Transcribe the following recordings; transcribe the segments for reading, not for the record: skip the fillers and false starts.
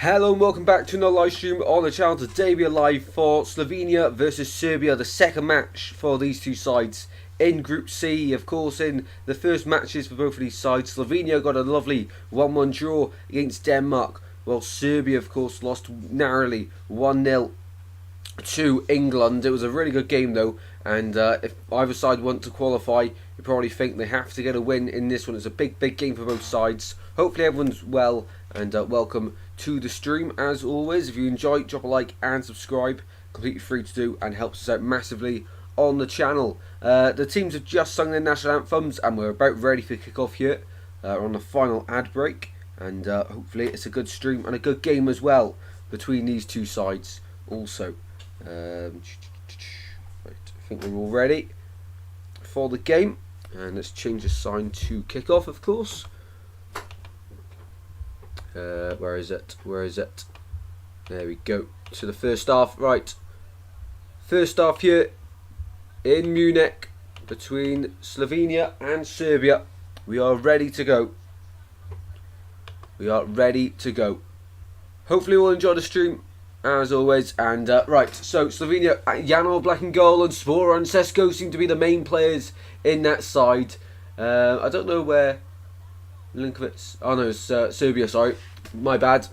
Hello and welcome back to another live stream on the channel. Today we are live for Slovenia versus Serbia, the second match for these two sides in Group C. Of course, in the first matches for both of these sides, Slovenia got a lovely 1-1 draw against Denmark, while Serbia, of course, lost narrowly 1-0 to England. It was a really good game though, and if either side want to qualify, you probably think they have to get a win in this one. It's a big game for both sides. Hopefully everyone's well, and welcome to the stream as always. If you enjoy, drop a like and subscribe, completely free to do, and helps us out massively on the channel. The teams have just sung their national anthems and we're about ready for kick-off here. We're on the final ad break, and hopefully it's a good stream and a good game as well between these two sides also. Right, I think we're all ready for the game, and let's change the sign to kick off, of course. Where is it? There we go. To the first half. Right, first half here in Munich between Slovenia and Serbia. We are ready to go. Hopefully we'll enjoy the stream as always. And right, so Slovenia, Janov black and goal, and Spora and Sesko seem to be the main players in that side. I don't know where Milinkovic. Oh no, it's Serbia, sorry. My bad.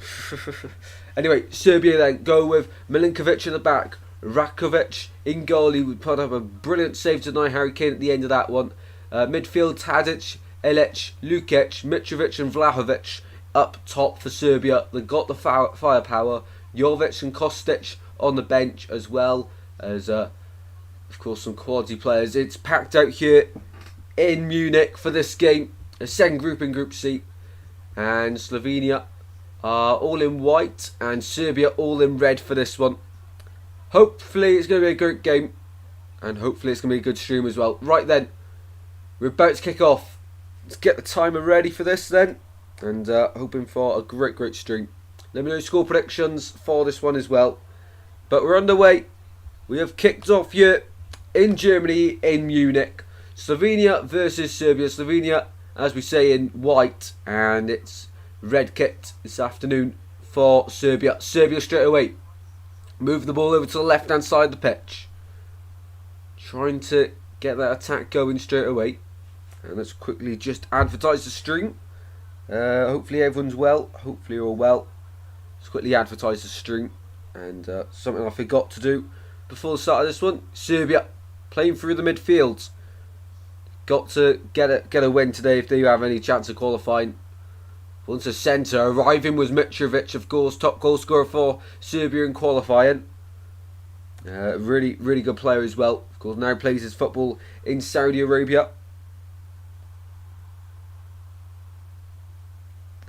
Anyway, Serbia then go with Milinkovic in the back, Rakovic in goal. He would put up a brilliant save to deny Harry Kane at the end of that one. Midfield, Tadic, Ilic, Lukic, Mitrovic and Vlahovic up top for Serbia. They got the firepower. Jovic and Kostic on the bench, as well as, of course, some quality players. It's packed out here in Munich for this game. A second group in Group C, and Slovenia are all in white and Serbia all in red for this one. Hopefully it's going to be a great game, and hopefully it's going to be a good stream as well. Right then, we're about to kick off. Let's get the timer ready for this then, and hoping for a great stream. Let me know score predictions for this one as well. But we're underway. We have kicked off here in Germany, in Munich. Slovenia versus Serbia. Slovenia, as we say, in white, and it's red kit this afternoon for Serbia. Serbia straight away move the ball over to the left hand side of the pitch, trying to get that attack going straight away. And let's quickly just advertise the stream. Hopefully everyone's well. Hopefully you're all well. Let's quickly advertise the stream. And something I forgot to do before the start of this one, Serbia playing through the midfield. Got to get a win today if they have any chance of qualifying. Once a centre, arriving was Mitrovic, of course, top goal scorer for Serbia in qualifying. Really good player as well. Of course, now plays his football in Saudi Arabia.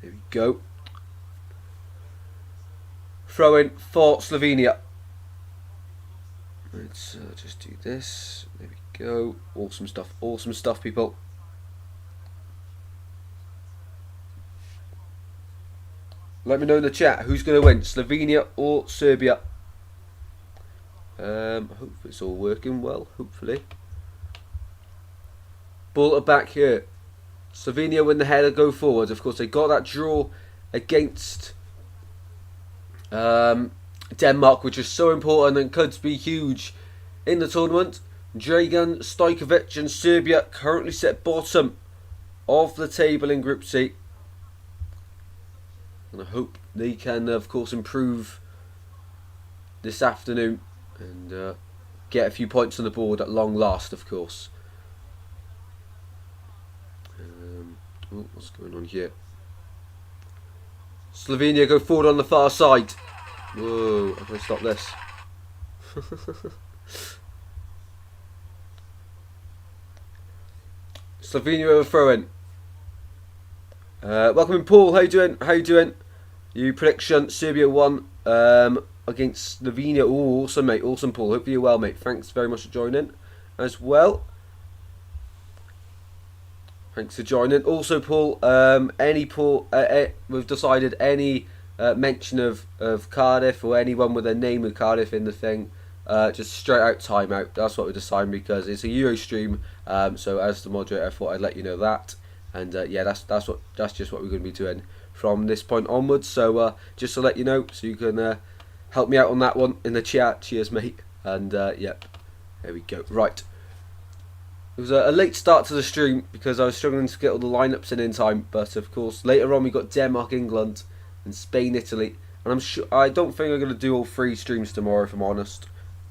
There we go. Throw in for Slovenia. Let's just do this. There we go. Awesome stuff, people. Let me know in the chat who's going to win, Slovenia or Serbia. Hope it's all working well, hopefully. Ball back here. Slovenia win the header, go forward. Of course, they got that draw against Denmark, which is so important and could be huge in the tournament. Dragan, Stojkovic and Serbia currently sit bottom of the table in Group C. And I hope they can, of course, improve this afternoon and get a few points on the board at long last, of course. What's going on here? Slovenia go forward on the far side. Whoa, I'm going to stop this. Slovenia over throw in. Welcome in, Paul. How you doing? You prediction Serbia won against Slovenia. Oh, awesome, mate. Awesome, Paul. Hope you're well, mate. Thanks very much for joining as well. Thanks for joining. Also, Paul, we've decided any mention of Cardiff or anyone with a name of Cardiff in the thing, just straight out timeout. That's what we decided, because it's a Euro stream. So as the moderator, I thought I'd let you know that. And yeah, that's just what we're going to be doing from this point onwards. So just to let you know, so you can help me out on that one in the chat. Cheers, mate. And yep, there we go. Right. It was a late start to the stream because I was struggling to get all the lineups in time. But of course, later on we got Denmark, England, and Spain, Italy. And I don't think I'm going to do all 3 streams tomorrow, if I'm honest.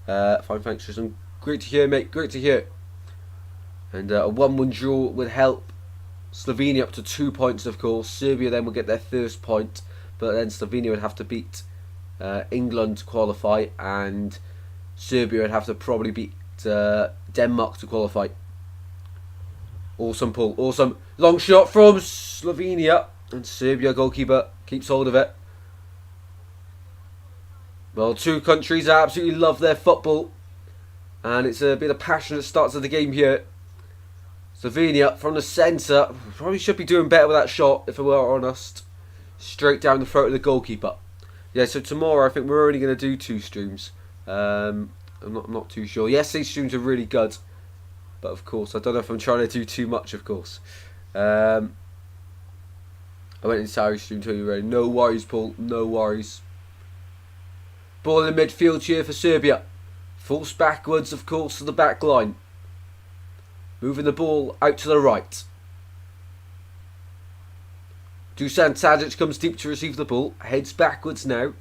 Fine, thanks, Tristan. Great to hear, mate. Great to hear. And a 1-1 draw would help Slovenia up to 2 points, of course. Serbia then will get their first point. But then Slovenia would have to beat England to qualify. And Serbia would have to probably beat Denmark to qualify. Awesome pull. Awesome. Long shot from Slovenia. And Serbia goalkeeper keeps hold of it. Well, 2 countries absolutely love their football. And it's a bit of passionate start to the game here. Slovenia from the centre. Probably should be doing better with that shot, if I were honest. Straight down the throat of the goalkeeper. Yeah, so tomorrow I think we're only going to do 2 streams. I'm not too sure. Yesterday's streams are really good. But of course, I don't know if I'm trying to do too much, of course. I went into Harry's stream until you're ready. No worries, Paul. No worries. Ball in midfield here for Serbia. Falls backwards, of course, to the back line. Moving the ball out to the right. Dusan Tadic comes deep to receive the ball. Heads backwards now.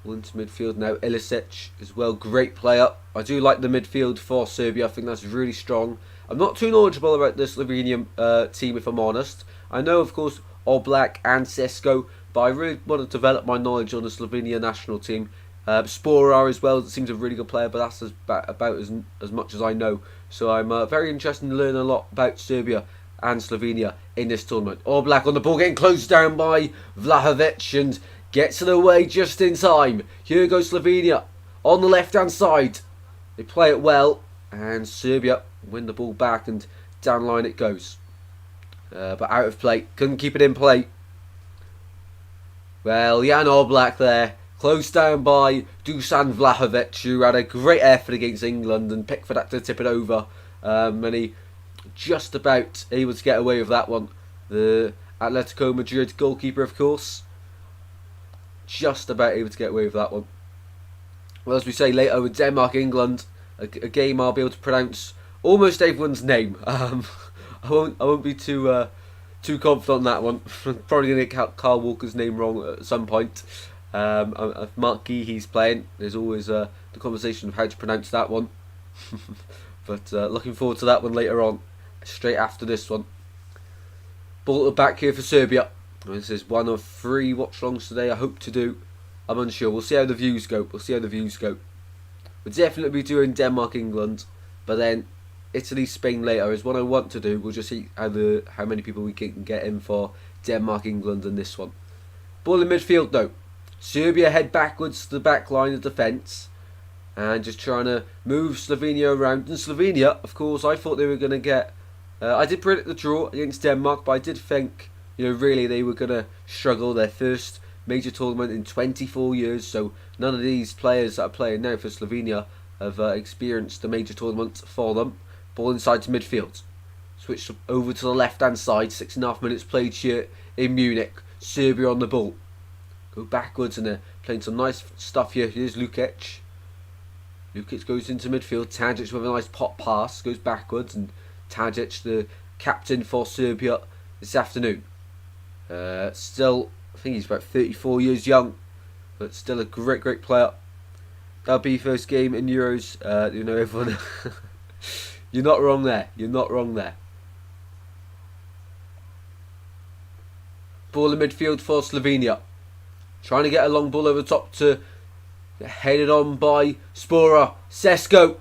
Ball into midfield now. Ilicic as well. Great player. I do like the midfield for Serbia. I think that's really strong. I'm not too knowledgeable about the Slovenian team, if I'm honest. I know, of course, Oblak and Sesko, but I really want to develop my knowledge on the Slovenia national team. Sporar as well seems a really good player, but that's about as much as I know. So I'm very interested in learning a lot about Serbia and Slovenia in this tournament. Oblak on the ball, getting closed down by Vlahovic and gets it away just in time. Here goes Slovenia on the left-hand side. They play it well, and Serbia win the ball back, and down line it goes. But out of play, couldn't keep it in play. Well, Jan Oblak there, closed down by Dusan Vlahovic, who had a great effort against England and Pickford had to tip it over. And he just about able to get away with that one. The Atletico Madrid goalkeeper, of course, just about able to get away with that one. Well, as we say later with Denmark, England, a game I'll be able to pronounce almost everyone's name. I won't be too confident on that one. Probably going to get Carl Walker's name wrong at some point. If Mark Geehy's playing, there's always the conversation of how to pronounce that one. But looking forward to that one later on, straight after this one. Ball at the back here for Serbia. This is one of 3 watch-alongs today I hope to do. I'm unsure. We'll see how the views go. We'll definitely be doing Denmark, England, but then Italy, Spain later is what I want to do. We'll just see how many people we can get in for Denmark, England in this one. Ball in midfield though. Serbia head backwards to the back line of defence and just trying to move Slovenia around. And Slovenia, of course, I thought they were going to get... I did predict the draw against Denmark, but I did think, really they were going to struggle. Their first major tournament in 24 years, so none of these players that are playing now for Slovenia have experienced the major tournament for them. Ball inside to midfield. Switched over to the left-hand side. 6.5 minutes played here in Munich. Serbia on the ball. Go backwards and they're playing some nice stuff here. Here's Lukic. Lukic goes into midfield. Tadic with a nice pop pass. Goes backwards and Tadic, the captain for Serbia this afternoon. Still, I think he's about 34 years young, but still a great player. That'll be first game in Euros. Everyone. You're not wrong there. Ball in midfield for Slovenia. Trying to get a long ball over the top to get headed on by Sporar. Sesko.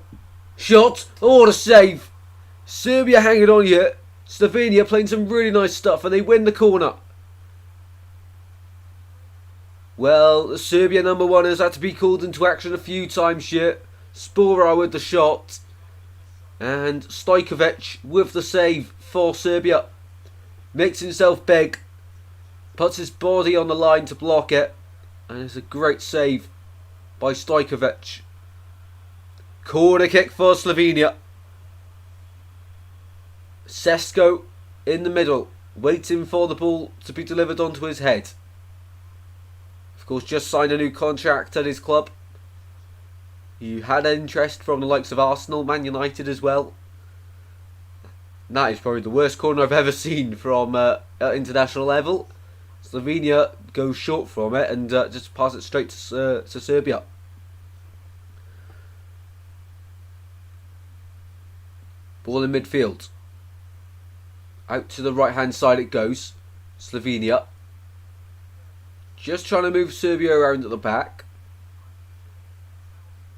Shot. Oh, what a save. Serbia hanging on here. Slovenia playing some really nice stuff and they win the corner. Well, the Serbia number 1 has had to be called into action a few times here. Sporar with the shot. And Stojkovic with the save for Serbia. Makes himself big. Puts his body on the line to block it. And it's a great save by Stojkovic. Corner kick for Slovenia. Sesko in the middle. waiting for the ball to be delivered onto his head. Of course, just signed a new contract at his club. He had interest from the likes of Arsenal, Man United as well. That is probably the worst corner I've ever seen from at international level. Slovenia goes short from it and just pass it straight to Serbia. Ball in midfield. Out to the right hand side it goes. Slovenia. Just trying to move Serbia around at the back.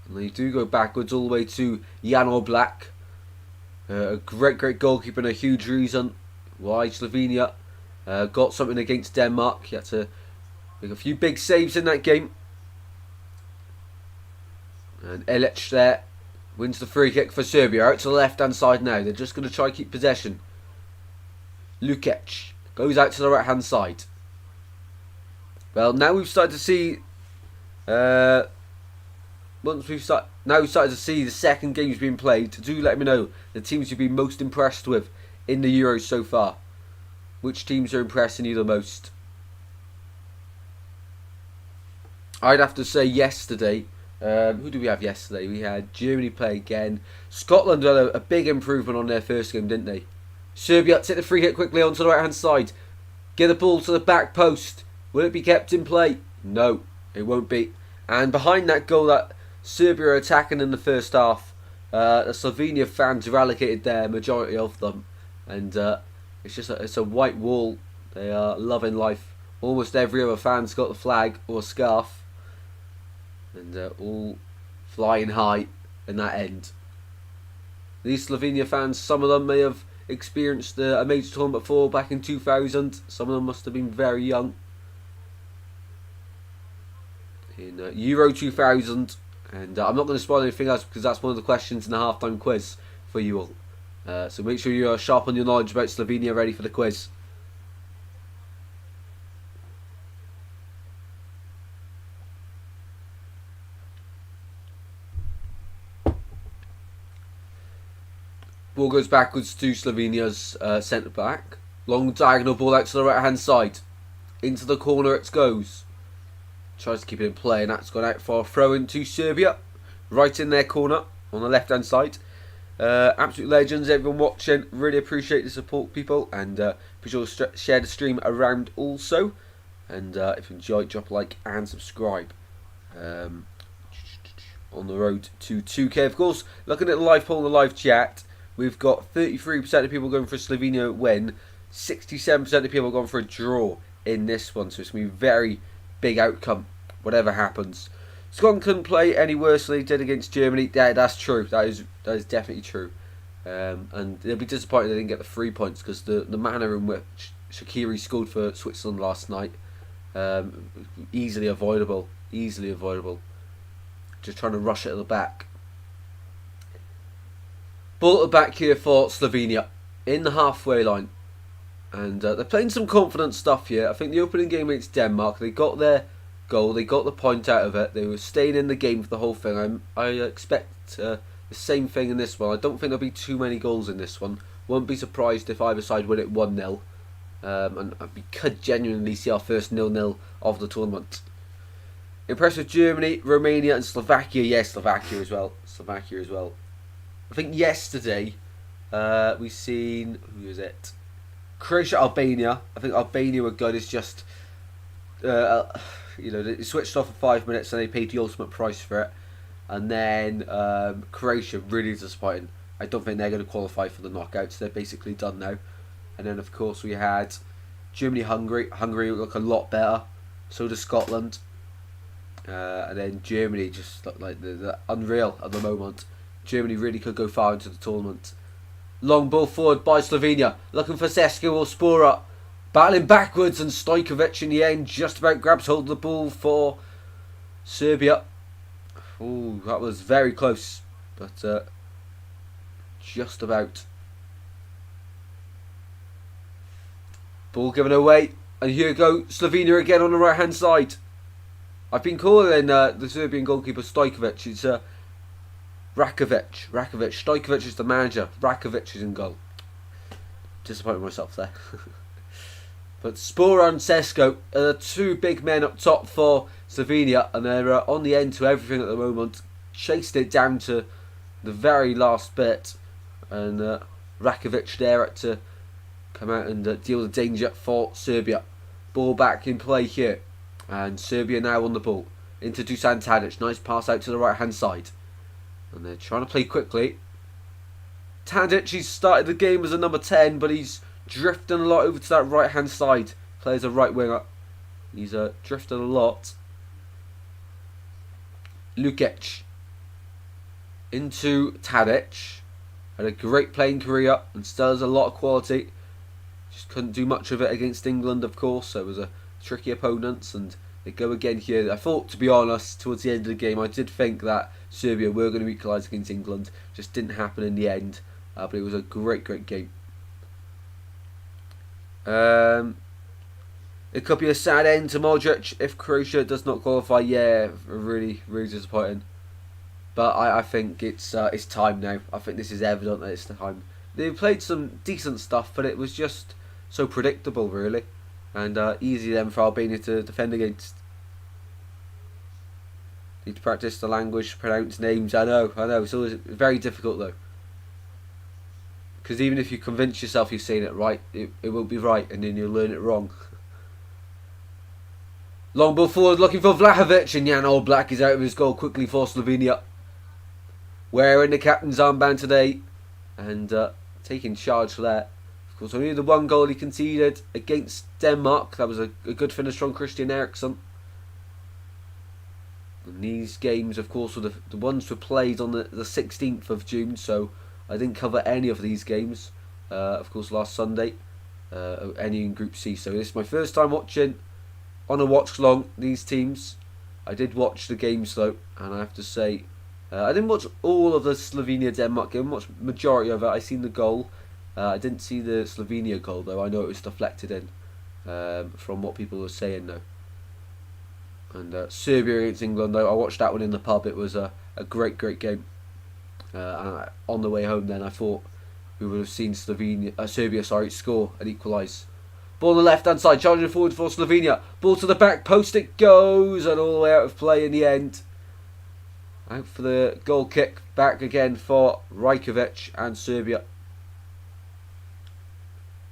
And they do go backwards all the way to Jan Oblak. A great goalkeeper and a huge reason why Slovenia got something against Denmark. He had to make a few big saves in that game. And Elic there wins the free kick for Serbia. Out to the left hand side now. They're just going to try to keep possession. Lukic goes out to the right hand side. Well, now we've started to see we've started to see the second games being played. Do let me know the teams you've been most impressed with in the Euros so far. Which teams are impressing you the most? I'd have to say yesterday. Who do we have yesterday? We had Germany play again. Scotland had a big improvement on their first game, didn't they? Serbia take the free hit quickly onto the right hand side. Get the ball to the back post. Will it be kept in play? No, it won't be. And behind that goal that Serbia are attacking in the first half, the Slovenia fans have allocated there, majority of them. And it's a white wall. They are loving life. Almost every other fan's got the flag or scarf. And all flying high in that end. These Slovenia fans, some of them may have experienced a major tournament before back in 2000. Some of them must have been very young. In Euro 2000, and I'm not going to spoil anything else because that's one of the questions in the halftime quiz for you all. So make sure you are sharp on your knowledge about Slovenia, ready for the quiz. Ball goes backwards to Slovenia's centre back. Long diagonal ball out to the right hand side. Into the corner it goes. Tries to keep it in play, and that's gone out for a throw in to Serbia. Right in their corner on the left hand side. Absolute legends, everyone watching. Really appreciate the support, people. And be sure to share the stream around also. And if you enjoyed, drop a like and subscribe. On the road to 2K, of course. Looking at the live poll in the live chat, we've got 33% of people going for a Slovenia win. 67% of people going for a draw in this one. So it's going to be very big outcome, whatever happens. Scotland couldn't play any worse than they did against Germany. Yeah, that's true. That is definitely true. And they'll be disappointed they didn't get the 3 points because the manner in which Shaqiri scored for Switzerland last night, easily avoidable. Easily avoidable. Just trying to rush it at the back. Ball at the back here for Slovenia in the halfway line. And they're playing some confident stuff here. I think the opening game against Denmark, they got their goal, they got the point out of it. They were staying in the game for the whole thing. I expect the same thing in this one. I don't think there'll be too many goals in this one. Won't be surprised if either side win it 1-0. And we could genuinely see our first 0-0 of the tournament. Impressed with Germany, Romania and Slovakia. Yes, Slovakia as well. Slovakia as well. I think yesterday we seen, who is it? Croatia, Albania. I think Albania were good. It's just, they switched off for 5 minutes and they paid the ultimate price for it. And then Croatia, really disappointing. I don't think they're going to qualify for the knockouts. They're basically done now. And then, of course, we had Germany, Hungary. Hungary look a lot better. So does Scotland. And then Germany just look like they're unreal at the moment. Germany really could go far into the tournament. Long ball forward by Slovenia. Looking for Sesko or Spora. Battling backwards, and Stojkovic in the end just about grabs hold of the ball for Serbia. Ooh, that was very close. But just about. Ball given away. And here we go. Slovenia again on the right hand side. I've been calling the Serbian goalkeeper Stojkovic. It's Rakovic. Stojkovic is the manager. Rakovic is in goal. Disappointed myself there. But Spora and Sesko are the two big men up top for Slovenia, and they're on the end to everything at the moment. Chased it down to the very last bit, and Rakovic there to come out and deal with the danger for Serbia. Ball back in play here, and Serbia now on the ball. Into Dusan Tadic, nice pass out to the right hand side. And they're trying to play quickly. Tadic, he's started the game as a number 10, but he's drifting a lot over to that right hand side. Plays a right winger. He's drifting a lot. Lukic into Tadic. Had a great playing career and still has a lot of quality. Just couldn't do much of it against England, of course. So it was a tricky opponent, and they go again here. I thought, to be honest, towards the end of the game, I did think that Serbia were going to equalise against England. Just didn't happen in the end. But it was a great game. It could be a sad end to Modric if Croatia does not qualify. Yeah, really disappointing. But I think it's time now. I think this is evident that it's time. They played some decent stuff, but it was just so predictable, really, and easy then for Albania to defend against. Need to practice the language to pronounce names. I know. It's always very difficult though, because even if you convince yourself you're saying it right, it won't be right, and then you'll learn it wrong. Long ball forward, looking for Vlahovic, and Jan Oblak is out of his goal quickly for Slovenia. Wearing the captain's armband today, and taking charge there. Of course, only the one goal he conceded against Denmark. That was a good finish from Christian Eriksen. And these games, of course, were the ones were played on the 16th of June, so I didn't cover any of these games. Of course, last Sunday, any in Group C. So this is my first time watching on a watch-along these teams. I did watch the games though, and I have to say, I didn't watch all of the Slovenia-Denmark game. I watched the majority of it. I seen the goal. I didn't see the Slovenia goal though. I know it was deflected in from what people were saying though. And Serbia against England though, I watched that one in the pub. It was a great game. And on the way home then, I thought we would have seen Serbia score and equalise. Ball on the left hand side, charging forward for Slovenia. Ball to the back post, it goes, and all the way out of play in the end. Out for the goal kick, back again for Rajkovic and Serbia.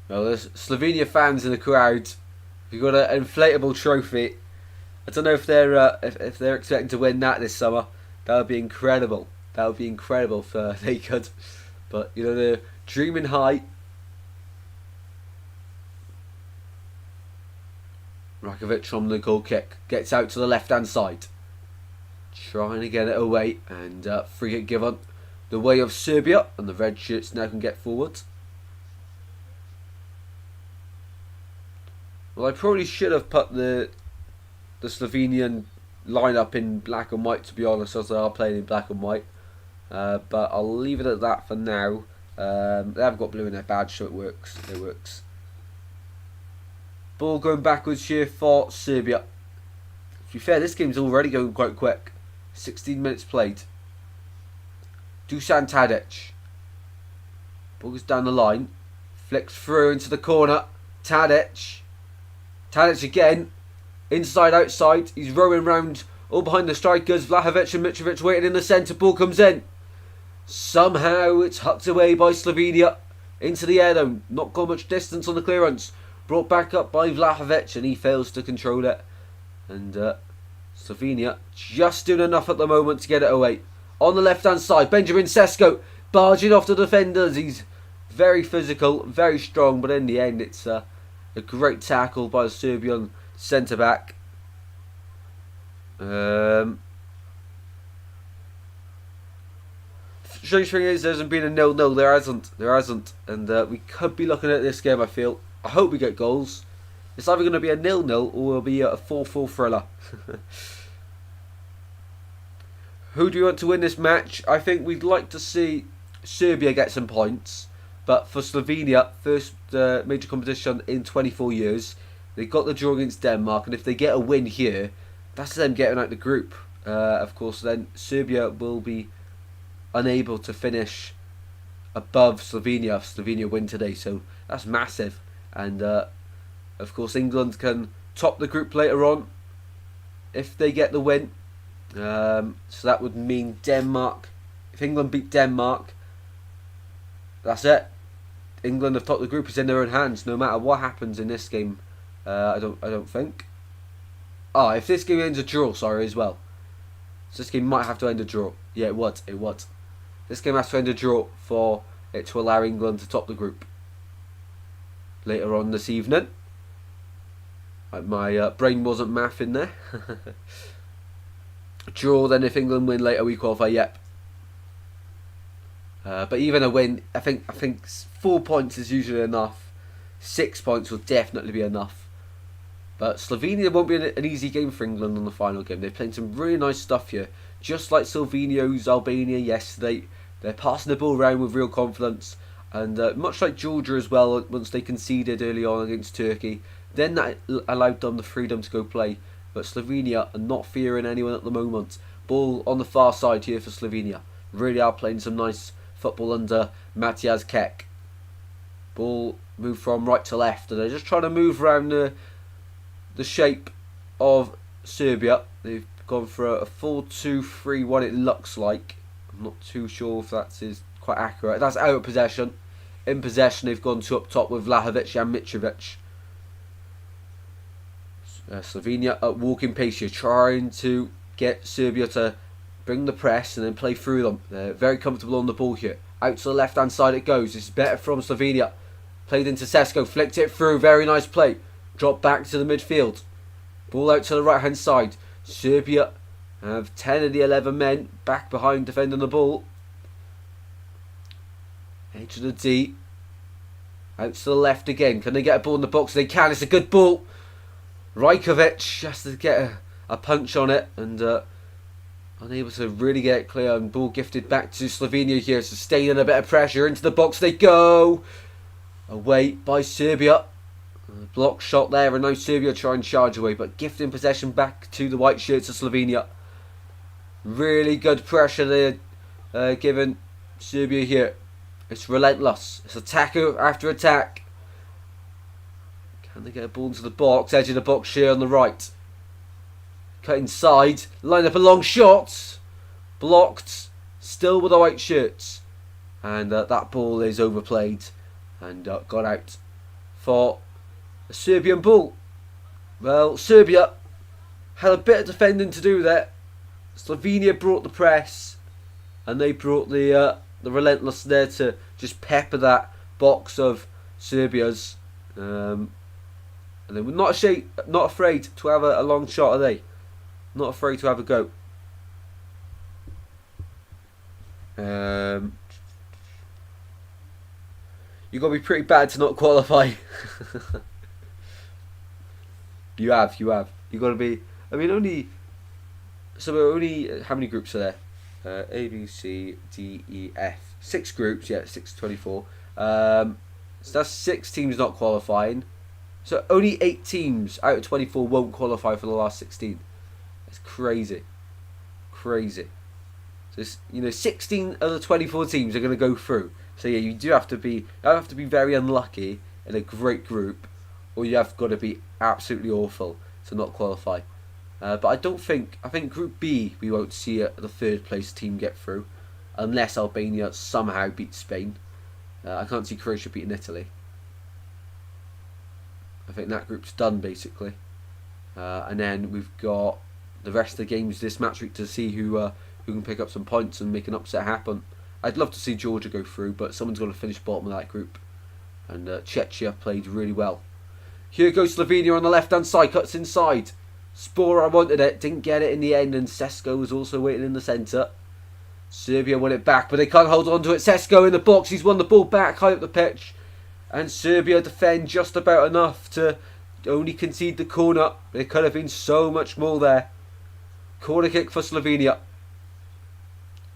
Well, there's Slovenia fans in the crowd. We've got an inflatable trophy. I don't know if they're expecting to win that this summer. That would be incredible. That would be incredible if they could. But you know, they're dreaming high. Rakovic from the goal kick gets out to the left hand side, trying to get it away, and free kick given the way of Serbia, and the red shirts now can get forward. Well, I probably should have put the Slovenian lineup in black and white, to be honest, as they are playing in black and white. But I'll leave it at that for now. They haven't got blue in their badge, so it works. It works. Ball going backwards here for Serbia. To be fair, this game's already going quite quick. 16 minutes played. Dusan Tadic. Ball goes down the line. Flicks through into the corner. Tadic. Tadic again. Inside, outside. He's rowing round all behind the strikers. Vlahovic and Mitrovic waiting in the centre. Ball comes in. Somehow it's hucked away by Slovenia. Into the air though. Not got much distance on the clearance. Brought back up by Vlahovic, and he fails to control it. And Slovenia just doing enough at the moment to get it away. On the left hand side, Benjamin Sesko barging off the defenders. He's very physical, very strong, but in the end it's a great tackle by the Serbian centre back. Strange thing is, there hasn't been a 0-0. There hasn't, and we could be looking at this game. I feel. I hope we get goals. It's either going to be a 0-0 or it'll be a 4-4 thriller. Who do you want to win this match? I think we'd like to see Serbia get some points. But for Slovenia, first major competition in 24 years, they got the draw against Denmark. And if they get a win here, that's them getting out the group. Of course, then Serbia will be unable to finish above Slovenia if Slovenia win today. So that's massive. And of Of course, England can top the group later on if they get the win. So that would mean Denmark. If England beat Denmark, that's it. England have topped the group. It's in their own hands, no matter what happens in this game. I don't think. If this game ends a draw, sorry, as well. So this game might have to end a draw. Yeah, it would. It would. This game has to end a draw for it to allow England to top the group later on this evening. My brain wasn't mathing there. Draw, then if England win later, we qualify. Yep. But even a win, I think 4 points is usually enough. 6 points will definitely be enough. But Slovenia won't be an easy game for England on the final game. They're playing some really nice stuff here. Just like Slovenia's Albania yesterday. They're passing the ball around with real confidence. And much like Georgia as well, once they conceded early on against Turkey, then that allowed them the freedom to go play. But Slovenia are not fearing anyone at the moment. Ball on the far side here for Slovenia. Really are playing some nice football under Matthias Kek. Ball moved from right to left, and they're just trying to move around the shape of Serbia. They've gone for a 4-2-3-1, it looks like. I'm not too sure if that is quite accurate. That's out of possession. In possession, they've gone to up top with Vlahovic and Mitrovic. Slovenia at walking pace here, trying to get Serbia to bring the press and then play through them. They're very comfortable on the ball here. Out to the left hand side it goes. This is better from Slovenia. Played into Sesko, flicked it through. Very nice play. Drop back to the midfield. Ball out to the right hand side. Serbia have 10 of the 11 men back behind defending the ball. Edge of the D. Out to the left again. Can they get a ball in the box? They can. It's a good ball. Rajkovic has to get a punch on it and unable to really get it clear, and ball gifted back to Slovenia here, sustaining a bit of pressure. Into the box they go. Away by Serbia. Block shot there, and now Serbia try and charge away, but gifting possession back to the white shirts of Slovenia. Really good pressure they're giving Serbia here. It's relentless. It's attack after attack. Can they get a ball into the box? Edge of the box here on the right. Cut inside. Line up a long shot. Blocked. Still with the white shirts. And that ball is overplayed. And got out for a Serbian ball. Well, Serbia had a bit of defending to do there. Slovenia brought the press. And they brought the relentless there to just pepper that box of Serbia's. And they were not afraid to have a long shot, are they? Not afraid to have a go. You've got to be pretty bad to not qualify. You have. You've got to be... I mean, only... So we're only... How many groups are there? A, B, C, D, E, F. 6 groups, yeah, 6 to 24. So that's 6 teams not qualifying. So only 8 teams out of 24 won't qualify for the last 16. That's crazy. Crazy. So it's, 16 of the 24 teams are going to go through. So yeah, you have to be very unlucky in a great group, or you have got to be absolutely awful to not qualify. But I think Group B we won't see the 3rd place team get through, unless Albania somehow beats Spain. I can't see Croatia beating Italy. I think that group's done basically, and then we've got the rest of the games this match week to see who can pick up some points and make an upset happen. I'd love to see Georgia go through, but someone's got to finish bottom of that group, and Czechia played really well. Here goes Slovenia on the left hand side, cuts inside. Spora wanted it, didn't get it in the end, and Sesko was also waiting in the centre. Serbia won it back, but they can't hold on to it. Sesko in the box, he's won the ball back high up the pitch. And Serbia defend just about enough to only concede the corner. There could have been so much more there. Corner kick for Slovenia.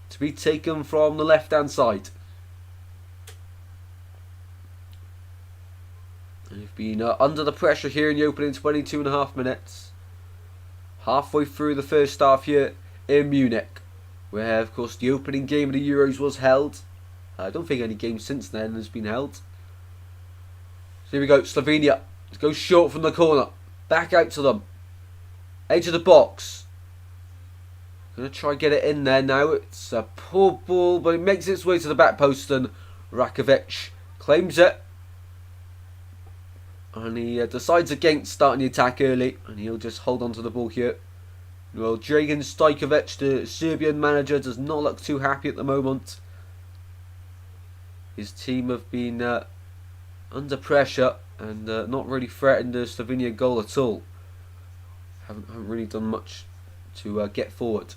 To be taken from the left hand side. They've been under the pressure here in the opening 22.5 minutes. Halfway through the first half here in Munich, where of course the opening game of the Euros was held. I don't think any game since then has been held. So here we go, Slovenia It goes short from the corner. Back out to them. Edge of the box. Gonna try and get it in there now. It's a poor ball, but it makes its way to the back post, and Rakovic claims it. And he decides against starting the attack early, and he'll just hold on to the ball here. Well, Dragan Stojkovic, the Serbian manager, does not look too happy at the moment. His team have been under pressure and not really threatened the Slovenia goal at all. Haven't really done much to get forward.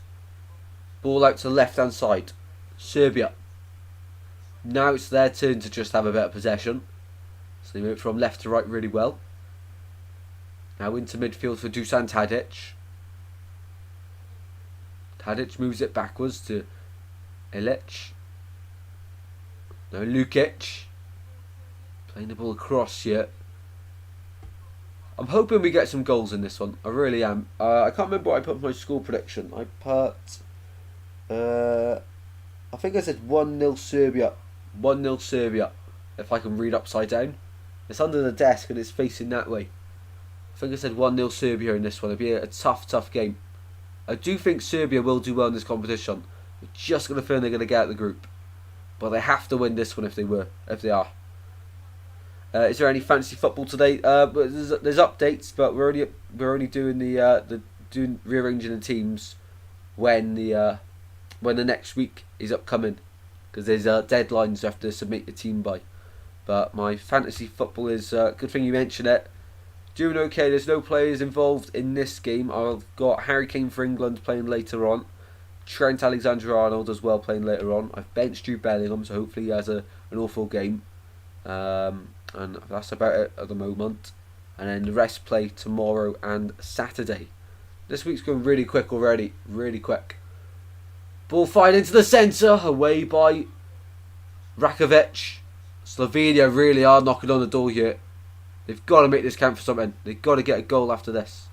Ball out to the left hand side. Serbia. Now it's their turn to just have a better possession. So they move from left to right really well. Now into midfield for Dusan Tadic. Tadic moves it backwards to Ilic. Now Lukic. Playing the ball across here. I'm hoping we get some goals in this one. I really am. I can't remember what I put for my score prediction. I put... I think I said 1-0 Serbia. 1-0 Serbia. If I can read upside down. It's under the desk and it's facing that way. I think I said 1-0 Serbia in this one. It'll be a tough game. I do think Serbia will do well in this competition. We're just going to feel they're going to get out of the group. But they have to win this one if they are. Is there any fancy football today? There's updates, but we're only doing rearranging the teams when the next week is upcoming, because there's deadlines you have to submit your team by. But my fantasy football is good thing you mentioned it. Doing okay. There's no players involved in this game. I've got Harry Kane for England playing later on. Trent Alexander-Arnold as well playing later on. I've benched Jude Bellingham, so hopefully he has an awful game. And that's about it at the moment. And then the rest play tomorrow and Saturday. This week's going really quick already. Really quick. Ball fired into the centre. Away by Rakovic. Slovenia really are knocking on the door here. They've got to make this count for something. They've got to get a goal after this.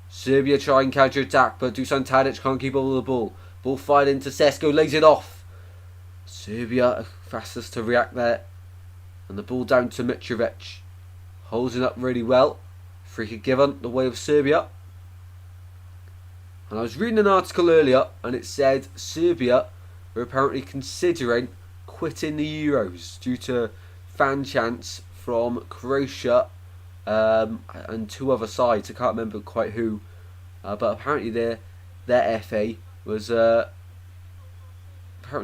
Serbia try and counter attack, but Dusan Tadic can't keep hold of the ball. Ball fired into Sesko, lays it off. Serbia fastest to react there. And the ball down to Mitrovic. Holds it up really well. Free kick given the way of Serbia. And I was reading an article earlier and it said Serbia are apparently considering quitting the Euros due to fan chants from Croatia and two other sides. I can't remember quite who. But apparently their FA was apparently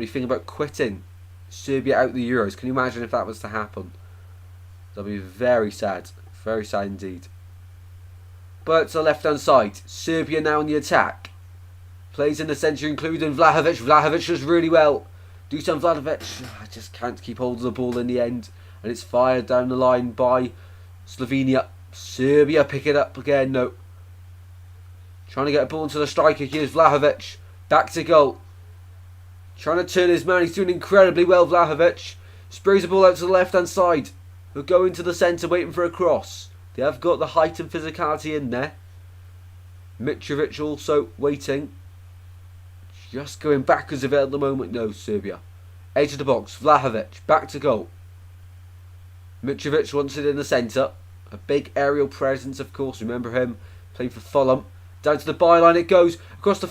thinking about quitting Serbia out the Euros. Can you imagine if that was to happen? That'd be very sad. Very sad indeed. But to the left hand side, Serbia now on the attack. Plays in the centre including Vlahovic. Vlahovic does really well. Dusan Vlahovic just can't keep hold of the ball in the end. And it's fired down the line by Slovenia. Serbia pick it up again. No. Trying to get a ball into the striker. Here's Vlahovic. Back to goal. Trying to turn his man. He's doing incredibly well, Vlahovic. Sprays the ball out to the left hand side. He'll go into the centre waiting for a cross. They have got the height and physicality in there. Mitrovic also waiting. Just going backwards of it at the moment. No, Serbia. Edge of the box. Vlahovic. Back to goal. Mitrovic wants it in the centre. A big aerial presence, of course. Remember him playing for Fulham. Down to the byline it goes. Across the...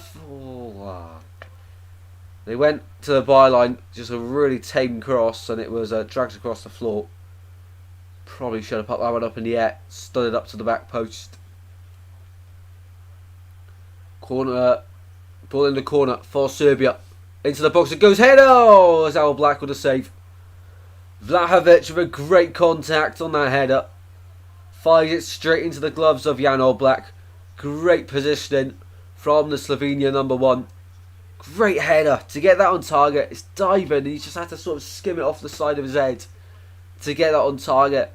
They went to the byline. Just a really tame cross. And it was dragged across the floor. Probably should have put that one up in the air. Stood it up to the back post. Corner. Ball in the corner for Serbia. Into the box it goes. Header! Oh, as Al Black with a save. Vlahovic with a great contact on that header. Fires it straight into the gloves of Jan Oblak. Great positioning from the Slovenia number one. Great header. To get that on target. It's diving and he just had to sort of skim it off the side of his head to get that on target.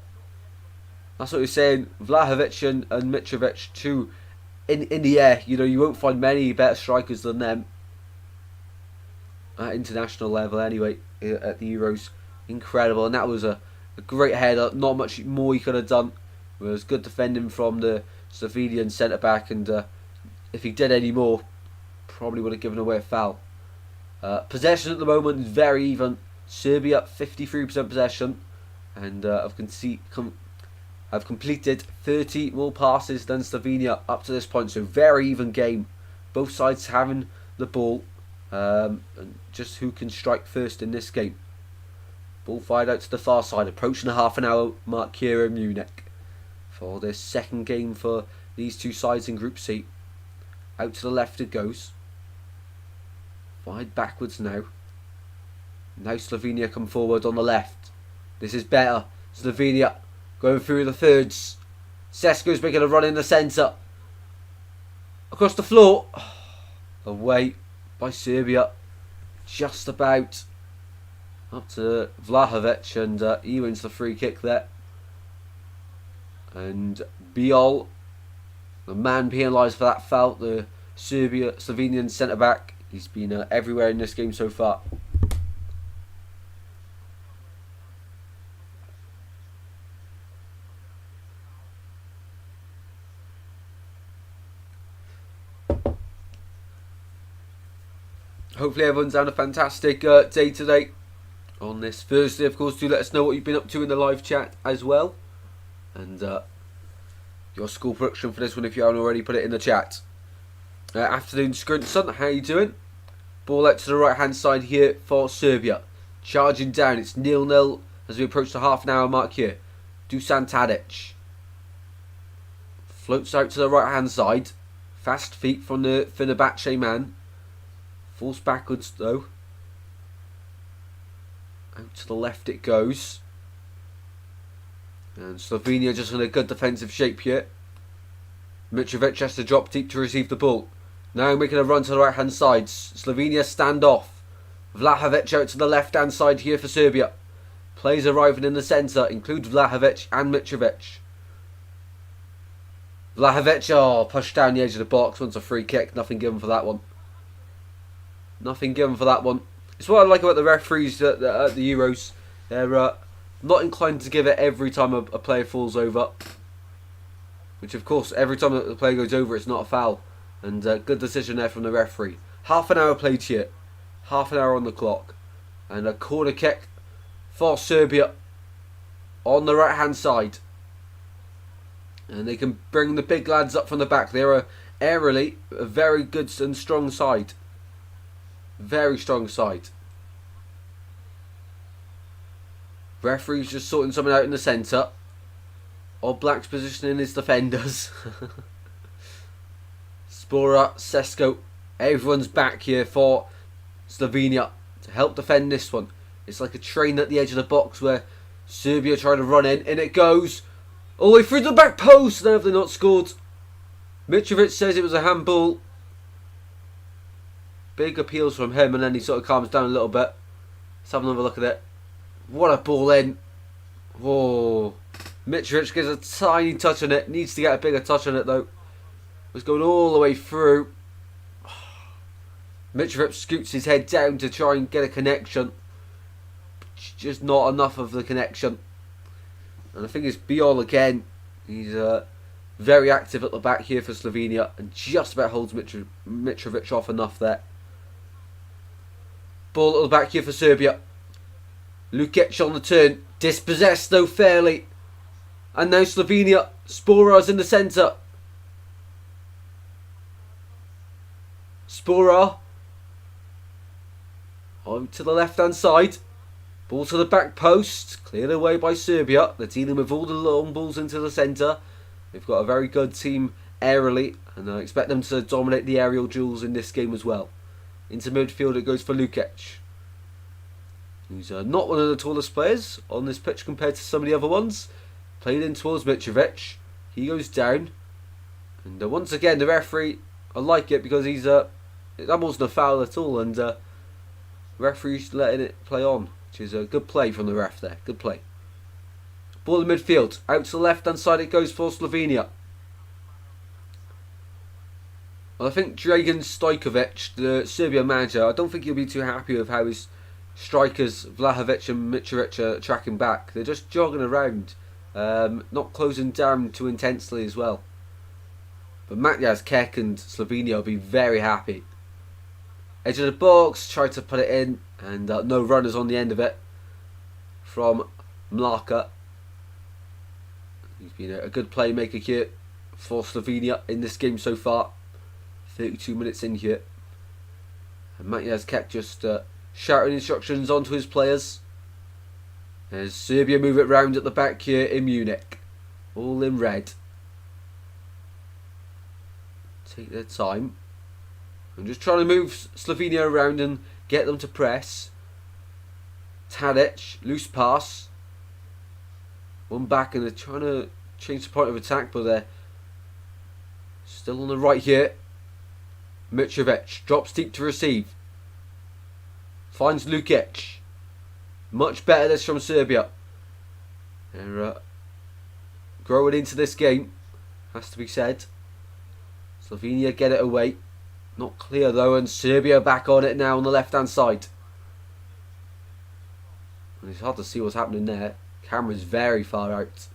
That's what he's saying. Vlahovic and Mitrovic too in the air. You know, you won't find many better strikers than them at international level anyway at the Euros. Incredible. And that was a great header. Not much more he could have done. It was good defending from the Slovenian centre back, and if he did any more, probably would have given away a foul. Possession at the moment is very even. Serbia 53% possession, and have completed 30 more passes than Slovenia up to this point, so very even game. Both sides having the ball, and just who can strike first in this game. Ball fired out to the far side, approaching the half an hour mark here in Munich for this second game for these two sides in Group C. Out to the left it goes. Fired backwards now. Now Slovenia come forward on the left. This is better. Slovenia going through the thirds. Sesko's making a run in the centre. Across the floor. Away by Serbia. Just about. Up to Vlahovic, and he wins the free kick there. And Biol, the man penalised for that foul, the Slovenian centre back. He's been everywhere in this game so far. Hopefully everyone's had a fantastic day today on this Thursday. Of course, do let us know what you've been up to in the live chat as well, and your score prediction for this one if you haven't already put it in the chat. Afternoon Scrinson, how you doing? Ball out to the right hand side here for Serbia. Charging down, it's 0-0 as we approach the half an hour mark here. Dusan Tadic floats out to the right hand side. Fast feet from the Fenerbahce man. Falls backwards though. Out to the left it goes. And Slovenia just in a good defensive shape here. Mitrovic has to drop deep to receive the ball. Now making a run to the right hand side. Slovenia stand off. Vlahovic out to the left hand side here for Serbia. Players arriving in the centre include Vlahovic and Mitrovic. Vlahovic, pushed down the edge of the box. Wants a free kick. Nothing given for that one. Nothing given for that one. It's what I like about the referees at the Euros. They're not inclined to give it every time a player falls over. Which, of course, every time the player goes over, it's not a foul. And good decision there from the referee. Half an hour played here. Half an hour on the clock. And a corner kick for Serbia on the right-hand side. And they can bring the big lads up from the back. They're aerially a very good and strong side. Very strong side. Referee's just sorting something out in the centre. All Black's positioning his defenders. Spora, Sesko, everyone's back here for Slovenia to help defend this one. It's like a train at the edge of the box where Serbia try to run in it goes all the way through the back post. Now have they not scored? Mitrovic says it was a handball. Big appeals from him, and then he sort of calms down a little bit. Let's have another look at it. What a ball in. Whoa. Mitrovic gets a tiny touch on it. Needs to get a bigger touch on it though. Was going all the way through. Mitrovic scoots his head down to try and get a connection. Just not enough of the connection. And I think it's Biol again. He's very active at the back here for Slovenia and just about holds Mitrovic off enough there. Ball at the back here for Serbia. Lukic on the turn. Dispossessed though fairly. And now Slovenia. Spora's in the centre. Spora. On to the left hand side. Ball to the back post. Cleared away by Serbia. They're dealing with all the long balls into the centre. They've got a very good team aerially. And I expect them to dominate the aerial duels in this game as well. Into midfield it goes for Lukic. He's not one of the tallest players on this pitch compared to some of the other ones. Played in towards Mitrovic. He goes down. And once again the referee, I like it because he's that wasn't a foul at all, and the referee's letting it play on, which is a good play from the ref there. Good play. Ball in midfield. Out to the left hand side it goes for Slovenia. Well, I think Dragan Stojkovic, the Serbia manager, I don't think he'll be too happy with how his strikers Vlahovic and Mitrovic are tracking back. They're just jogging around, not closing down too intensely as well. But Matjas Kek and Slovenia will be very happy. Edge of the box, try to put it in, and no runners on the end of it from Mlaka. He's been a good playmaker here for Slovenia in this game so far. 32 minutes in here. And Matej kept just shouting instructions onto his players. As Serbia move it round at the back here in Munich. All in red. Take their time. I'm just trying to move Slovenia around and get them to press. Tadic, loose pass. One back and they're trying to change the point of attack, but they're still on the right here. Mitrovic drops deep to receive. Finds Lukic. Much better this from Serbia. They're growing into this game, has to be said. Slovenia get it away. Not clear though, and Serbia back on it now on the left hand side. And it's hard to see what's happening there. Camera's very far out.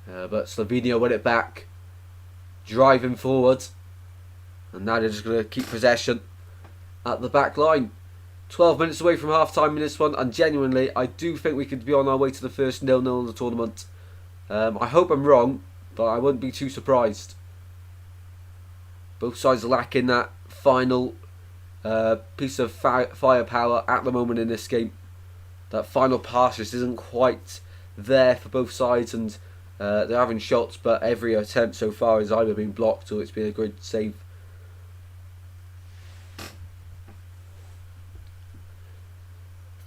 But Slovenia win it back. Driving forward. And now they're just going to keep possession at the back line. 12 minutes away from half time in this one, and genuinely I do think we could be on our way to the first 0-0 in the tournament. I hope I'm wrong, but I wouldn't be too surprised. Both sides are lacking that final piece of firepower at the moment in this game. That final pass just isn't quite there for both sides, and they're having shots, but every attempt so far has either been blocked or it's been a good save.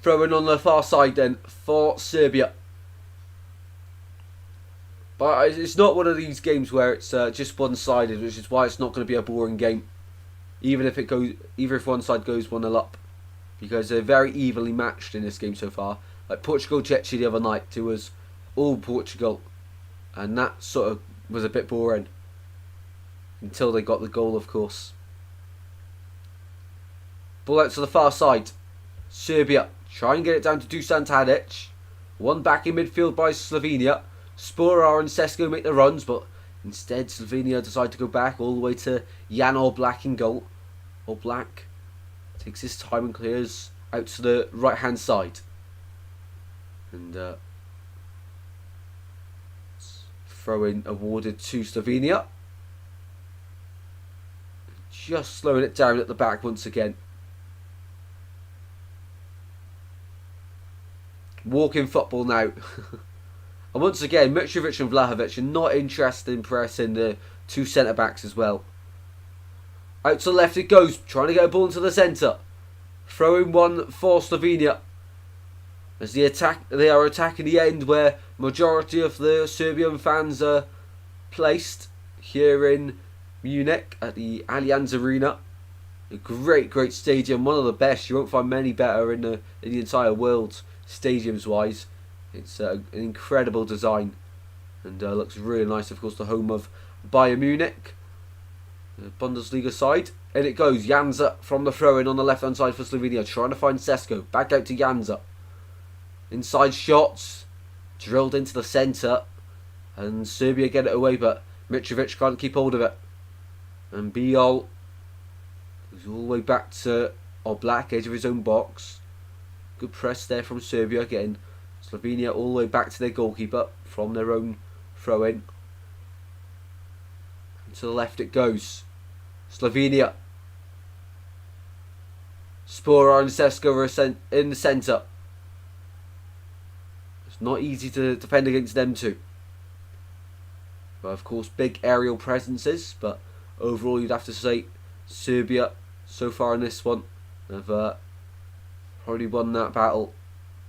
Throwing on the far side then for Serbia. But it's not one of these games where it's just one-sided, which is why it's not going to be a boring game. Even if one side goes 1-0 up, because they're very evenly matched in this game so far. Like Portugal Czechia the other night, it was all Portugal, and that sort of was a bit boring until they got the goal, of course. Ball out to the far side. Serbia try and get it down to Dusan Tadic. One back in midfield by Slovenia. Sporar and Sesko make the runs, but instead Slovenia decide to go back all the way to Jan Oblak in goal. Oblak takes his time and clears out to the right hand side. And throw in awarded to Slovenia. Just slowing it down at the back once again. Walking football now. And once again, Mitrovic and Vlahovic are not interested in pressing the two centre-backs as well. Out to the left it goes, trying to get a ball into the centre. Throwing one for Slovenia. As they are attacking the end where majority of the Serbian fans are placed. Here in Munich at the Allianz Arena. A great stadium, one of the best. You won't find many better in the entire world, stadiums-wise. It's an incredible design and looks really nice. Of course, the home of Bayern Munich, the Bundesliga side. And it goes, Janza from the throw-in on the left-hand side for Slovenia, trying to find Sesko. Back out to Janza. Inside shots, drilled into the centre, and Serbia get it away, but Mitrovic can't keep hold of it. And Biol goes all the way back to Oblak, edge of his own box. Good press there from Serbia, getting Slovenia all the way back to their goalkeeper from their own throw-in. And to the left it goes. Slovenia. Sporar and Sesko are in the centre. It's not easy to defend against them too. But of course, big aerial presences. But overall, you'd have to say Serbia, so far in this one, have already won that battle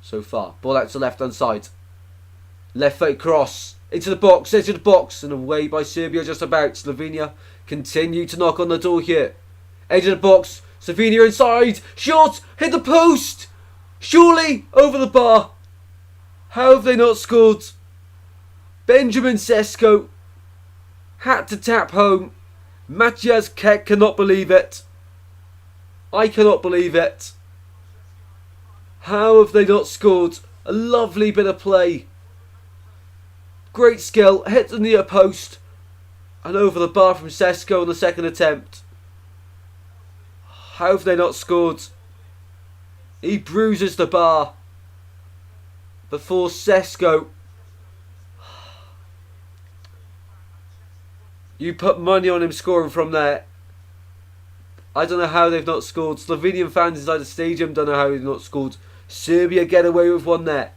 so far. Ball out to the left hand side. Left foot cross into the box, edge of the box, and away by Serbia just about. Slovenia continue to knock on the door here. Edge of the box, Slovenia inside, shot, hit the post, surely over the bar. How have they not scored? Benjamin Sesko had to tap home. Matej Kek cannot believe it. I cannot believe it. How have they not scored? A lovely bit of play. Great skill, hit the near post and over the bar from Sesko on the second attempt. How have they not scored? He bruises the bar before Sesko You put money on him scoring from there. I don't know how they've not scored. Slovenian fans inside the stadium don't know how they've not scored. Serbia get away with one there.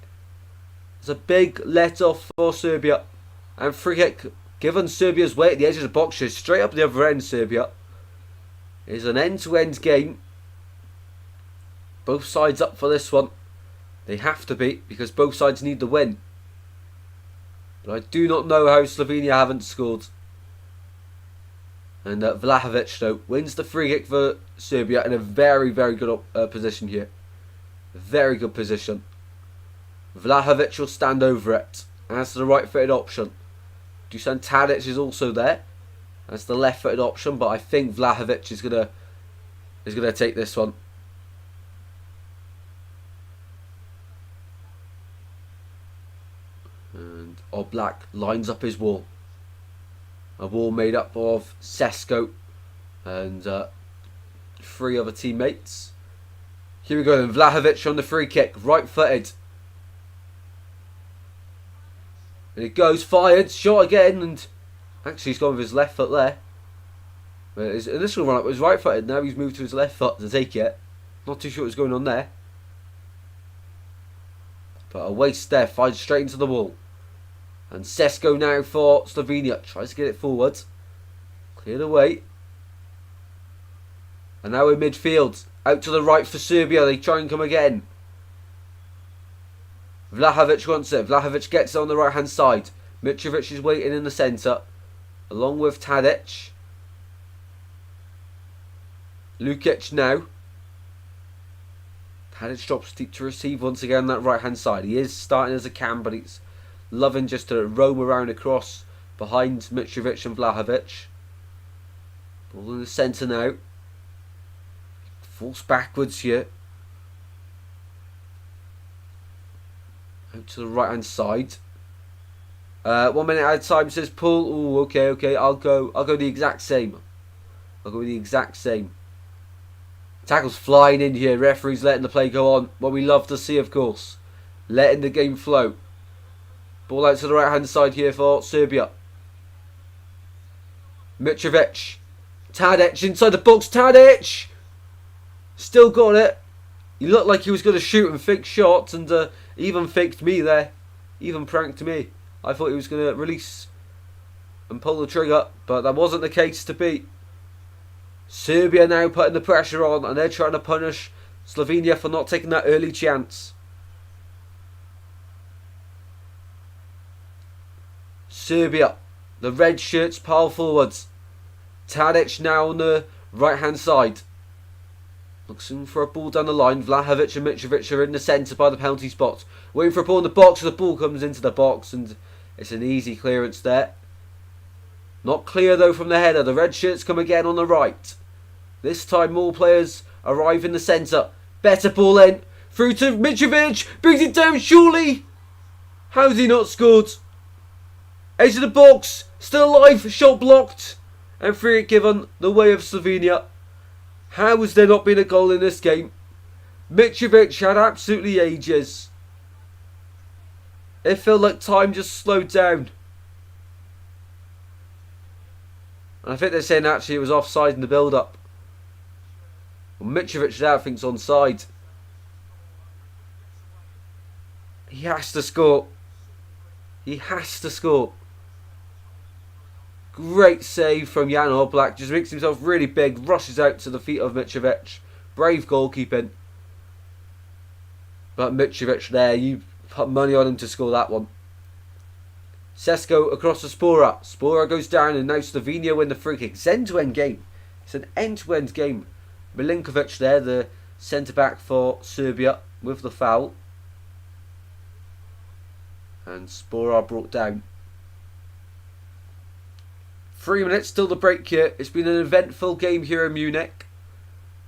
It's a big let-off for Serbia. And free kick given Serbia's way at the edge of the box. Straight up the other end, Serbia. It's an end-to-end game. Both sides up for this one. They have to be, because both sides need the win. But I do not know how Slovenia haven't scored. And Vlahovic, though, wins the free kick for Serbia in a very, very good position here. Very good position. Vlahovic will stand over it. As the right-footed option. Dusan Tadic is also there. That's the left-footed option, but I think Vlahovic is gonna take this one. And Oblak lines up his wall. A wall made up of Sesko and 3 other teammates. Here we go then. Vlahovic on the free kick, right-footed. And it goes, fired, shot again, and actually he's gone with his left foot there. But his initial run up was right-footed, now he's moved to his left foot to take it. Not too sure what's going on there. But a waste there, finds straight into the wall. And Sesko now for Slovenia, tries to get it forward. Cleared away. And now in midfield, out to the right for Serbia, they try and come again. Vlahovic wants it. Vlahovic gets it on the right hand side. Mitrovic is waiting in the centre, along with Tadic. Lukic now. Tadic drops deep to receive once again on that right hand side. He is starting as a cam, but he's loving just to roam around across behind Mitrovic and Vlahovic. Ball in the centre now. Falls backwards here. Out to the right hand side. 1 minute at a time, says Paul. Oh, okay. I'll go the exact same. Tackles flying in here. Referees letting the play go on. What we love to see, of course. Letting the game flow. Ball out to the right hand side here for Serbia. Mitrovic. Tadic inside the box. Tadic! Still got it. He looked like he was going to shoot and fake shots, and even faked me there. Even pranked me. I thought he was going to release and pull the trigger, but that wasn't the case to be. Serbia now putting the pressure on, and they're trying to punish Slovenia for not taking that early chance. Serbia, the red shirts pile forwards. Tadic now on the right hand side. Looking for a ball down the line. Vlahovic and Mitrovic are in the centre by the penalty spot. Waiting for a ball in the box. The ball comes into the box and it's an easy clearance there. Not clear though from the header. The red shirts come again on the right. This time more players arrive in the centre. Better ball in. Through to Mitrovic. Brings it down surely. How's he not scored? Edge of the box. Still alive. Shot blocked. And free kick given the way of Slovenia. How has there not been a goal in this game? Mitrovic had absolutely ages. It felt like time just slowed down. And I think they're saying actually it was offside in the build-up. Well, Mitrovic now thinks onside. He has to score. He has to score. Great save from Jan Oblak. Just makes himself really big. Rushes out to the feet of Mitrovic. Brave goalkeeping. But Mitrovic there, you put money on him to score that one. Sesko across to Spora. Spora goes down and now Slovenia win the free kick. It's end-to-end game. It's an end-to-end game. Milinkovic there, the centre-back for Serbia with the foul. And Spora brought down. 3 minutes till the break here. It's been an eventful game here in Munich.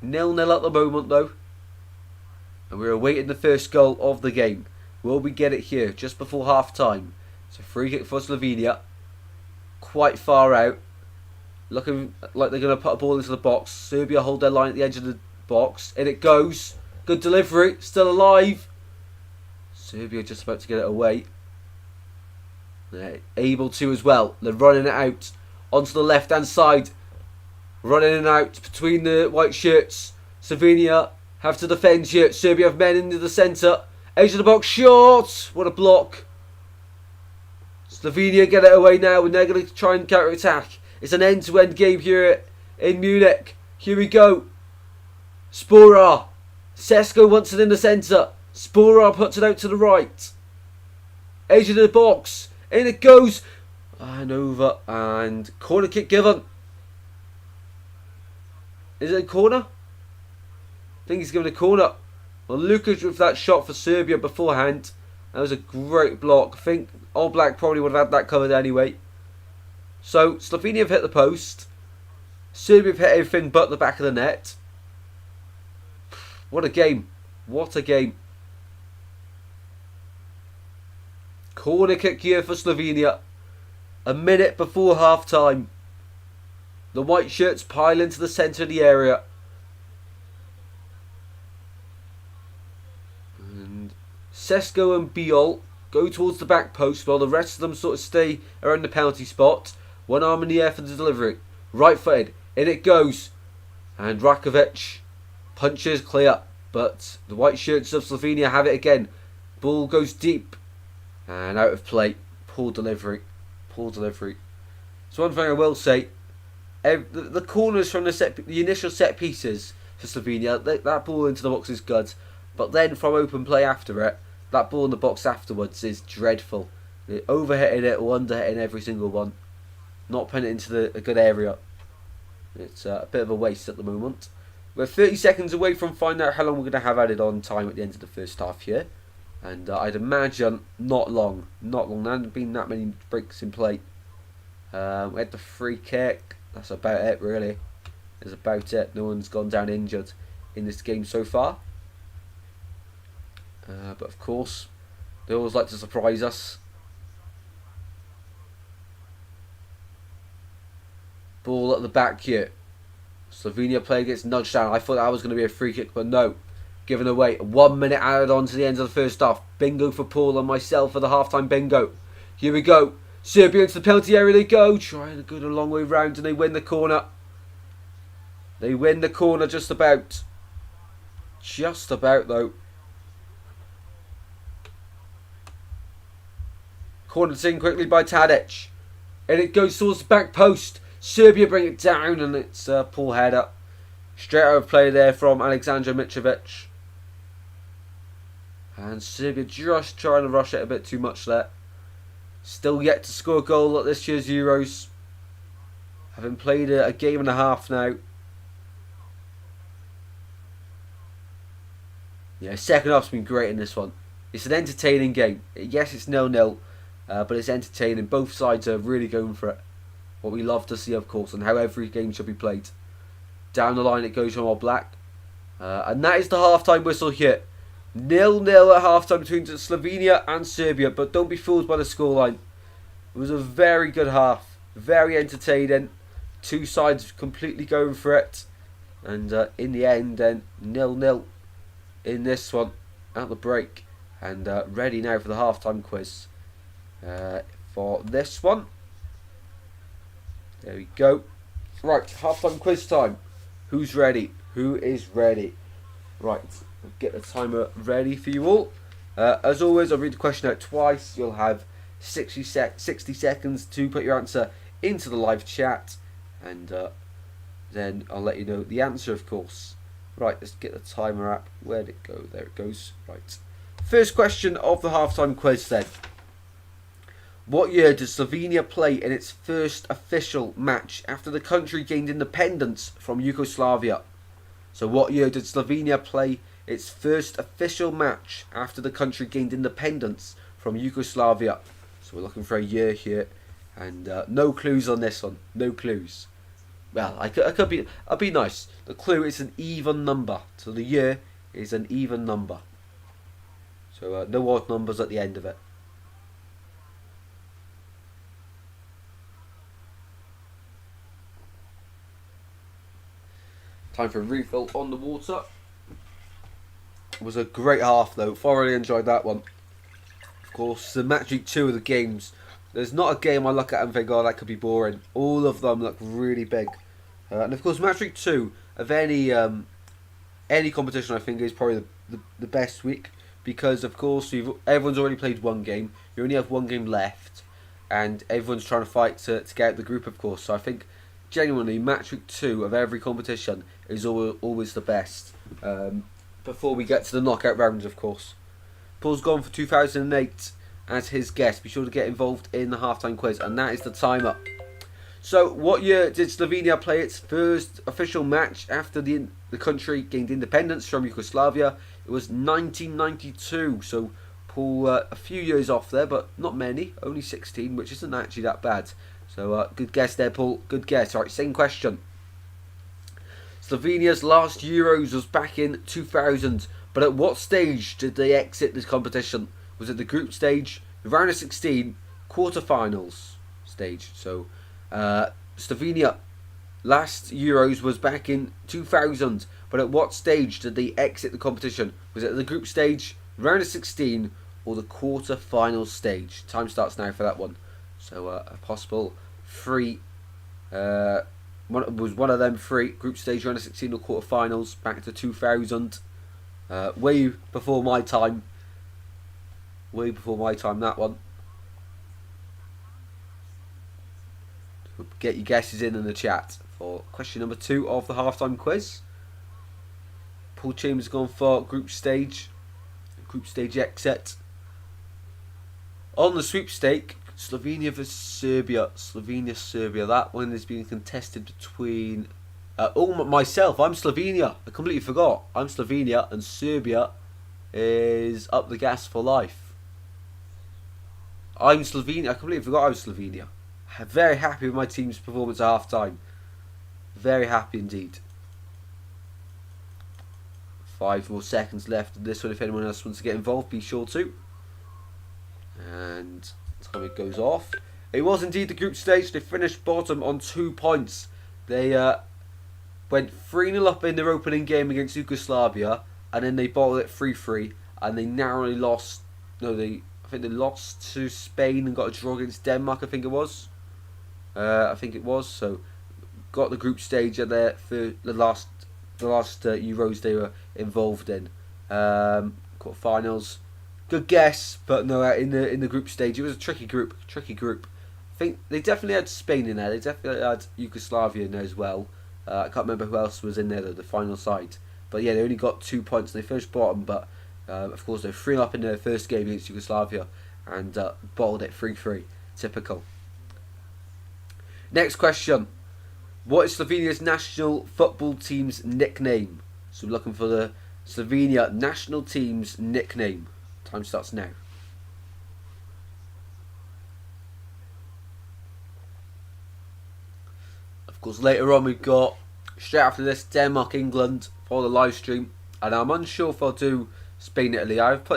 0-0 at the moment though. And we're awaiting the first goal of the game. Will we get it here just before half time? It's a free kick for Slovenia. Quite far out. Looking like they're going to put a ball into the box. Serbia hold their line at the edge of the box. In it goes. Good delivery. Still alive. Serbia just about to get it away. They're able to as well. They're running it out onto the left-hand side. Run in and out between the white shirts. Slovenia have to defend here. Serbia have men into the centre. Edge of the box, short. What a block. Slovenia get it away now, and they're going to try and counter-attack. It's an end-to-end game here in Munich. Here we go. Sporar. Sesko wants it in the centre. Sporar puts it out to the right. Edge of the box. In it goes. And over. And corner kick given. Is it a corner? I think he's given a corner. Well, Lukic with that shot for Serbia beforehand. That was a great block. I think All Black probably would have had that covered anyway. So, Slovenia have hit the post. Serbia have hit everything but the back of the net. What a game. What a game. Corner kick here for Slovenia. A minute before half time. The white shirts pile into the centre of the area. And Sesko and Biol go towards the back post while the rest of them sort of stay around the penalty spot. One arm in the air for the delivery. Right footed. In it goes. And Rakovic punches clear. But the white shirts of Slovenia have it again. Ball goes deep. And out of play. Poor delivery. Poor delivery. So one thing I will say. The corners from the initial set pieces for Slovenia, that ball into the box is good, but then from open play after it, that ball in the box afterwards is dreadful. Overhitting it or underhitting every single one, not putting it into a good area. It's a bit of a waste at the moment. We're 30 seconds away from finding out how long we're going to have added on time at the end of the first half here, and I'd imagine not long. Not long. There haven't been that many breaks in play. We had the free kick. That's about it, really. That's about it. No one's gone down injured in this game so far. But of course, they always like to surprise us. Ball at the back here. Slovenia player gets nudged down. I thought that was going to be a free kick, but no. Given away. 1 minute added on to the end of the first half. Bingo for Paul and myself for the halftime bingo. Here we go. Serbia into the penalty area they go. Trying to go the long way round and they win the corner. They win the corner just about. Just about though. Cornered in quickly by Tadic. And it goes towards the back post. Serbia bring it down and it's a poor header. Straight out of play there from Aleksandar Mitrovic. And Serbia just trying to rush it a bit too much there. Still yet to score a goal at this year's Euros. Having played a game and a half now. Yeah, second half's been great in this one. It's an entertaining game. Yes, it's 0-0, but it's entertaining. Both sides are really going for it. What we love to see, of course, and how every game should be played. Down the line it goes from All Black. And that is the half-time whistle here. 0-0 at half-time between Slovenia and Serbia, but don't be fooled by the scoreline. It was a very good half, very entertaining. Two sides completely going for it, and in the end, then 0-0 in this one at the break, and ready now for the half-time quiz for this one. There we go. Right, half-time quiz time. Who's ready? Who is ready? Right. Get the timer ready for you all. As always, I'll read the question out twice. You'll have 60 seconds to put your answer into the live chat, and then I'll let you know the answer, of course. Right, let's get the timer up. Where'd it go? There it goes. Right. First question of the halftime quiz then. What year did Slovenia play in its first official match after the country gained independence from Yugoslavia? So what year did Slovenia play its first official match after the country gained independence from Yugoslavia? So we're looking for a year here, and no clues on this one. No clues. Well, I'll be nice. The clue is an even number. So the year is an even number. So no odd numbers at the end of it. Time for a refill on the water. It was a great half though. Thoroughly enjoyed that one. Of course, the match week 2 of the games There's not a game I look at and think, oh, that could be boring. All of them look really big. And of course, match week 2 of any competition, I think, is probably the best week because, of course, everyone's already played one game. You only have one game left, and everyone's trying to fight to get out the group, of course. So I think, genuinely, match week 2 of every competition is always the best. Before we get to the knockout rounds, of course. Paul's gone for 2008 as his guest. Be sure to get involved in the halftime quiz, and that is the timer. So, what year did Slovenia play its first official match after the country gained independence from Yugoslavia? It was 1992. So, Paul, a few years off there, but not many. Only 16, which isn't actually that bad. So, good guess there, Paul. Good guess. All right, same question. Slovenia's last Euros was back in 2000, but at what stage did they exit this competition? Was it the group stage, the round of 16, quarter-finals stage? So, Slovenia last Euros was back in 2000, but at what stage did they exit the competition? Was it the group stage, round of 16, or the quarter-final stage? Time starts now for that one. So, a possible three. One of them three: group stage, round of 16, or quarter-finals. Back to 2000. Way before my time. Way before my time, that one. Get your guesses in the chat for question number 2 of the halftime quiz. Paul Chambers gone for group stage exit. On the sweepstake, Slovenia vs Serbia. Serbia. That one is being contested between myself. I'm Slovenia. I completely forgot. I'm Slovenia, and Serbia is up the gas for life. I'm Slovenia. I completely forgot I was Slovenia. Very happy with my team's performance at half time. Very happy indeed. 5 more seconds left in this one. If anyone else wants to get involved, be sure to. And time it goes off. It was indeed the group stage. They finished bottom on 2 points. They went 3-0 up in their opening game against Yugoslavia, and then they bottled it 3-3, and they narrowly lost. I think they lost to Spain and got a draw against Denmark. I think it was. So got the group stage at there for the last Euros they were involved in. Quarterfinals. Good guess, but no. In the group stage, it was a tricky group. I think they definitely had Spain in there. They definitely had Yugoslavia in there as well. I can't remember who else was in there though, the final side. But yeah, they only got 2 points. They finished bottom, but of course they were 3 up in their first game against Yugoslavia and bottled it 3-3. Typical. Next question. What is Slovenia's national football team's nickname? So we're looking for the Slovenia national team's nickname. Time starts now. Of course, later on we've got, straight after this, Denmark, England for the live stream. And I'm unsure if I'll do Spain, Italy. I've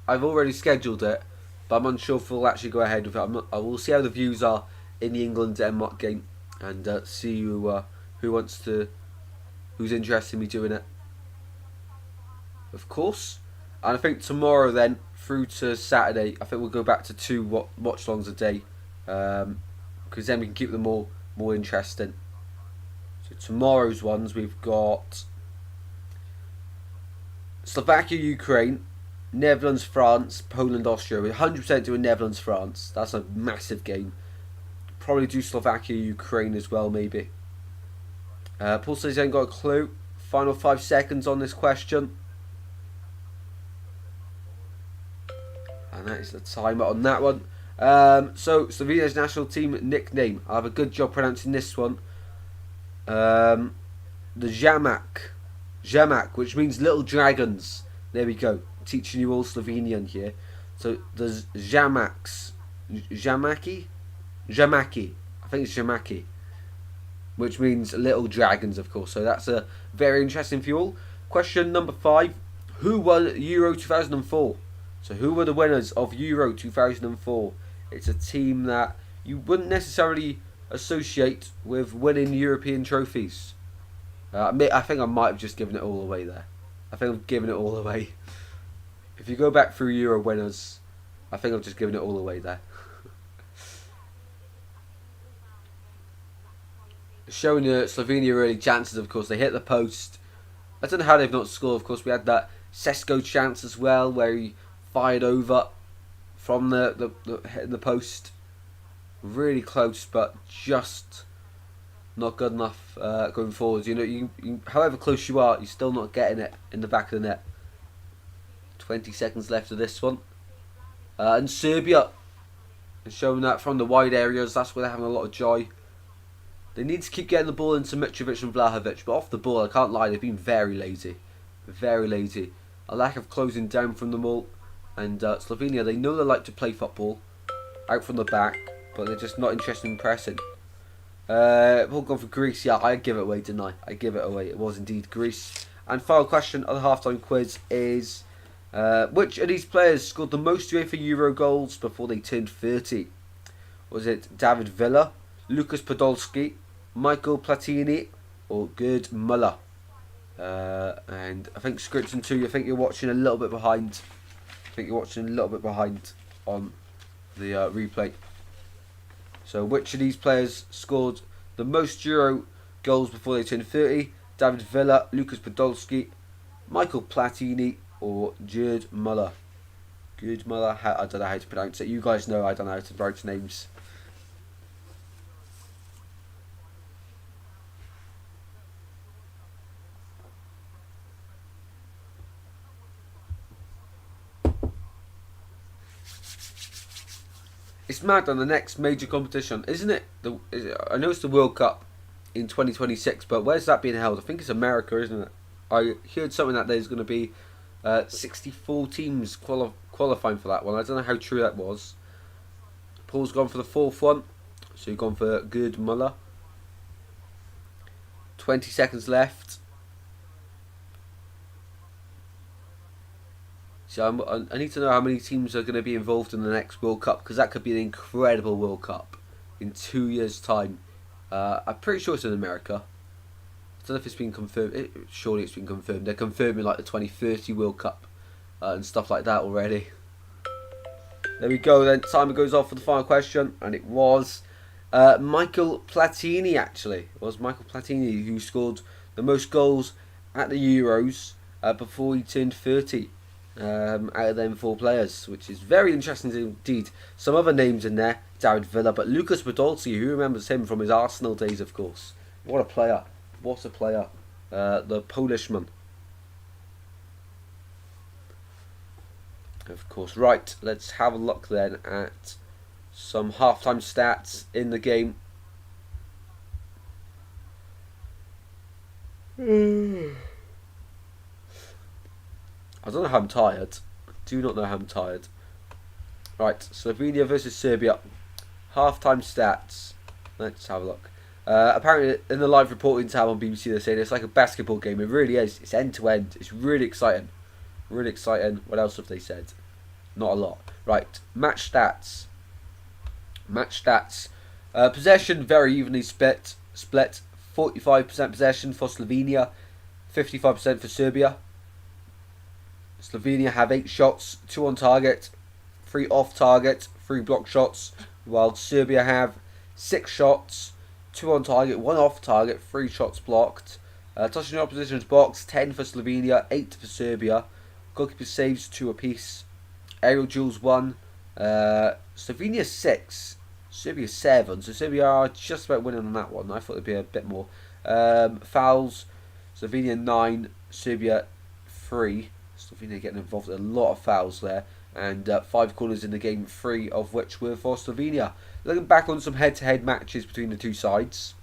already scheduled it, but I'm unsure if we'll actually go ahead with it. I will see how the views are in the England-Denmark game, and see who's interested in me doing it. Of course. And I think tomorrow then, through to Saturday, I think we'll go back to 2 watch-alongs a day, because then we can keep them more interesting. So tomorrow's ones, we've got Slovakia, Ukraine, Netherlands, France, Poland, Austria. We're 100% doing Netherlands, France. That's a massive game. Probably do Slovakia, Ukraine as well, maybe. Paul says he ain't got a clue. Final 5 seconds on this question. And that is the timer on that one. So, Slovenia's national team nickname. I'll have a good job pronouncing this one. The Jamak, which means little dragons. There we go. Teaching you all Slovenian here. So, there's Jamaki. I think it's Jamaki. Which means little dragons, of course. So, that's a very interesting for you all. Question number 5. Who won Euro 2004? So who were the winners of Euro 2004? It's a team that you wouldn't necessarily associate with winning European trophies. I think I might have just given it all away there. I think I've given it all away. If you go back through Euro winners, I think I've just given it all away there. showing Slovenia really chances. Of course, they hit the post. I don't know how they've not scored. Of course, we had that Sesko chance as well, where he fired over from the hitting the post. Really close, but just not good enough going forward. You know, you however close you are, you're still not getting it in the back of the net. 20 seconds left of this one. And Serbia is showing that from the wide areas. That's where they're having a lot of joy. They need to keep getting the ball into Mitrovic and Vlahovic, but off the ball, I can't lie, they've been very lazy. Very lazy. A lack of closing down from them all. And Slovenia, they know they like to play football out from the back, but they're just not interested in pressing. We'll go for Greece. Yeah, I give it away, didn't I? I give it away. It was indeed Greece. And final question of the halftime quiz is, which of these players scored the most UEFA Euro goals before they turned 30? Was it David Villa, Lucas Podolski, Michael Platini, or Gerd Müller? And I think Scripton 2, I think you're watching a little bit behind. I think you're watching a little bit behind on the replay. So which of these players scored the most Euro goals before they turned 30? David Villa, Lucas Podolski, Michael Platini, or Gerd Müller? Gerd Müller, I don't know how to pronounce it. You guys know I don't know how to pronounce names. It's mad on the next major competition, isn't it? I know it's the World Cup in 2026, but where's that being held? I think it's America, isn't it? I heard something that there's going to be 64 teams qualifying for that one. I don't know how true that was. Paul's gone for the fourth one, so you've gone for Gerd Müller. 20 seconds left. So I need to know how many teams are going to be involved in the next World Cup, because that could be an incredible World Cup in 2 years' time. I'm pretty sure it's in America. I don't know if it's been confirmed. Surely it's been confirmed. They're confirming like the 2030 World Cup and stuff like that already. There we go then. Timer goes off for the final question, and it was Michael Platini, actually. It was Michael Platini who scored the most goals at the Euros before he turned 30. Out of them four players, which is very interesting indeed. Some other names in there, David Villa, but Lucas Podolski, who remembers him from his Arsenal days, of course. What a player. What a player. The Polishman. Of course. Right, let's have a look then at some halftime stats in the game. I don't know how I'm tired. I do not know how I'm tired. Right, Slovenia versus Serbia. Halftime stats. Let's have a look. Apparently, in the live reporting tab on BBC, they're saying it's like a basketball game. It really is. It's end to end. It's really exciting. Really exciting. What else have they said? Not a lot. Right, match stats. Match stats. Possession very evenly split. 45% possession for Slovenia, 55% for Serbia. Slovenia have 8 shots, 2 on target, 3 off target, 3 block shots, while Serbia have 6 shots, 2 on target, 1 off target, 3 shots blocked. Touching the opposition's box, 10 for Slovenia, 8 for Serbia. Goalkeeper saves 2 apiece. Aerial duels 1. Slovenia 6, Serbia 7. So Serbia are just about winning on that one. I thought it'd be a bit more. Fouls, Slovenia 9, Serbia 3. Slovenia getting involved in a lot of fouls there, and 5 corners in the game, 3 of which were for Slovenia. Looking back on some head-to-head matches between the two sides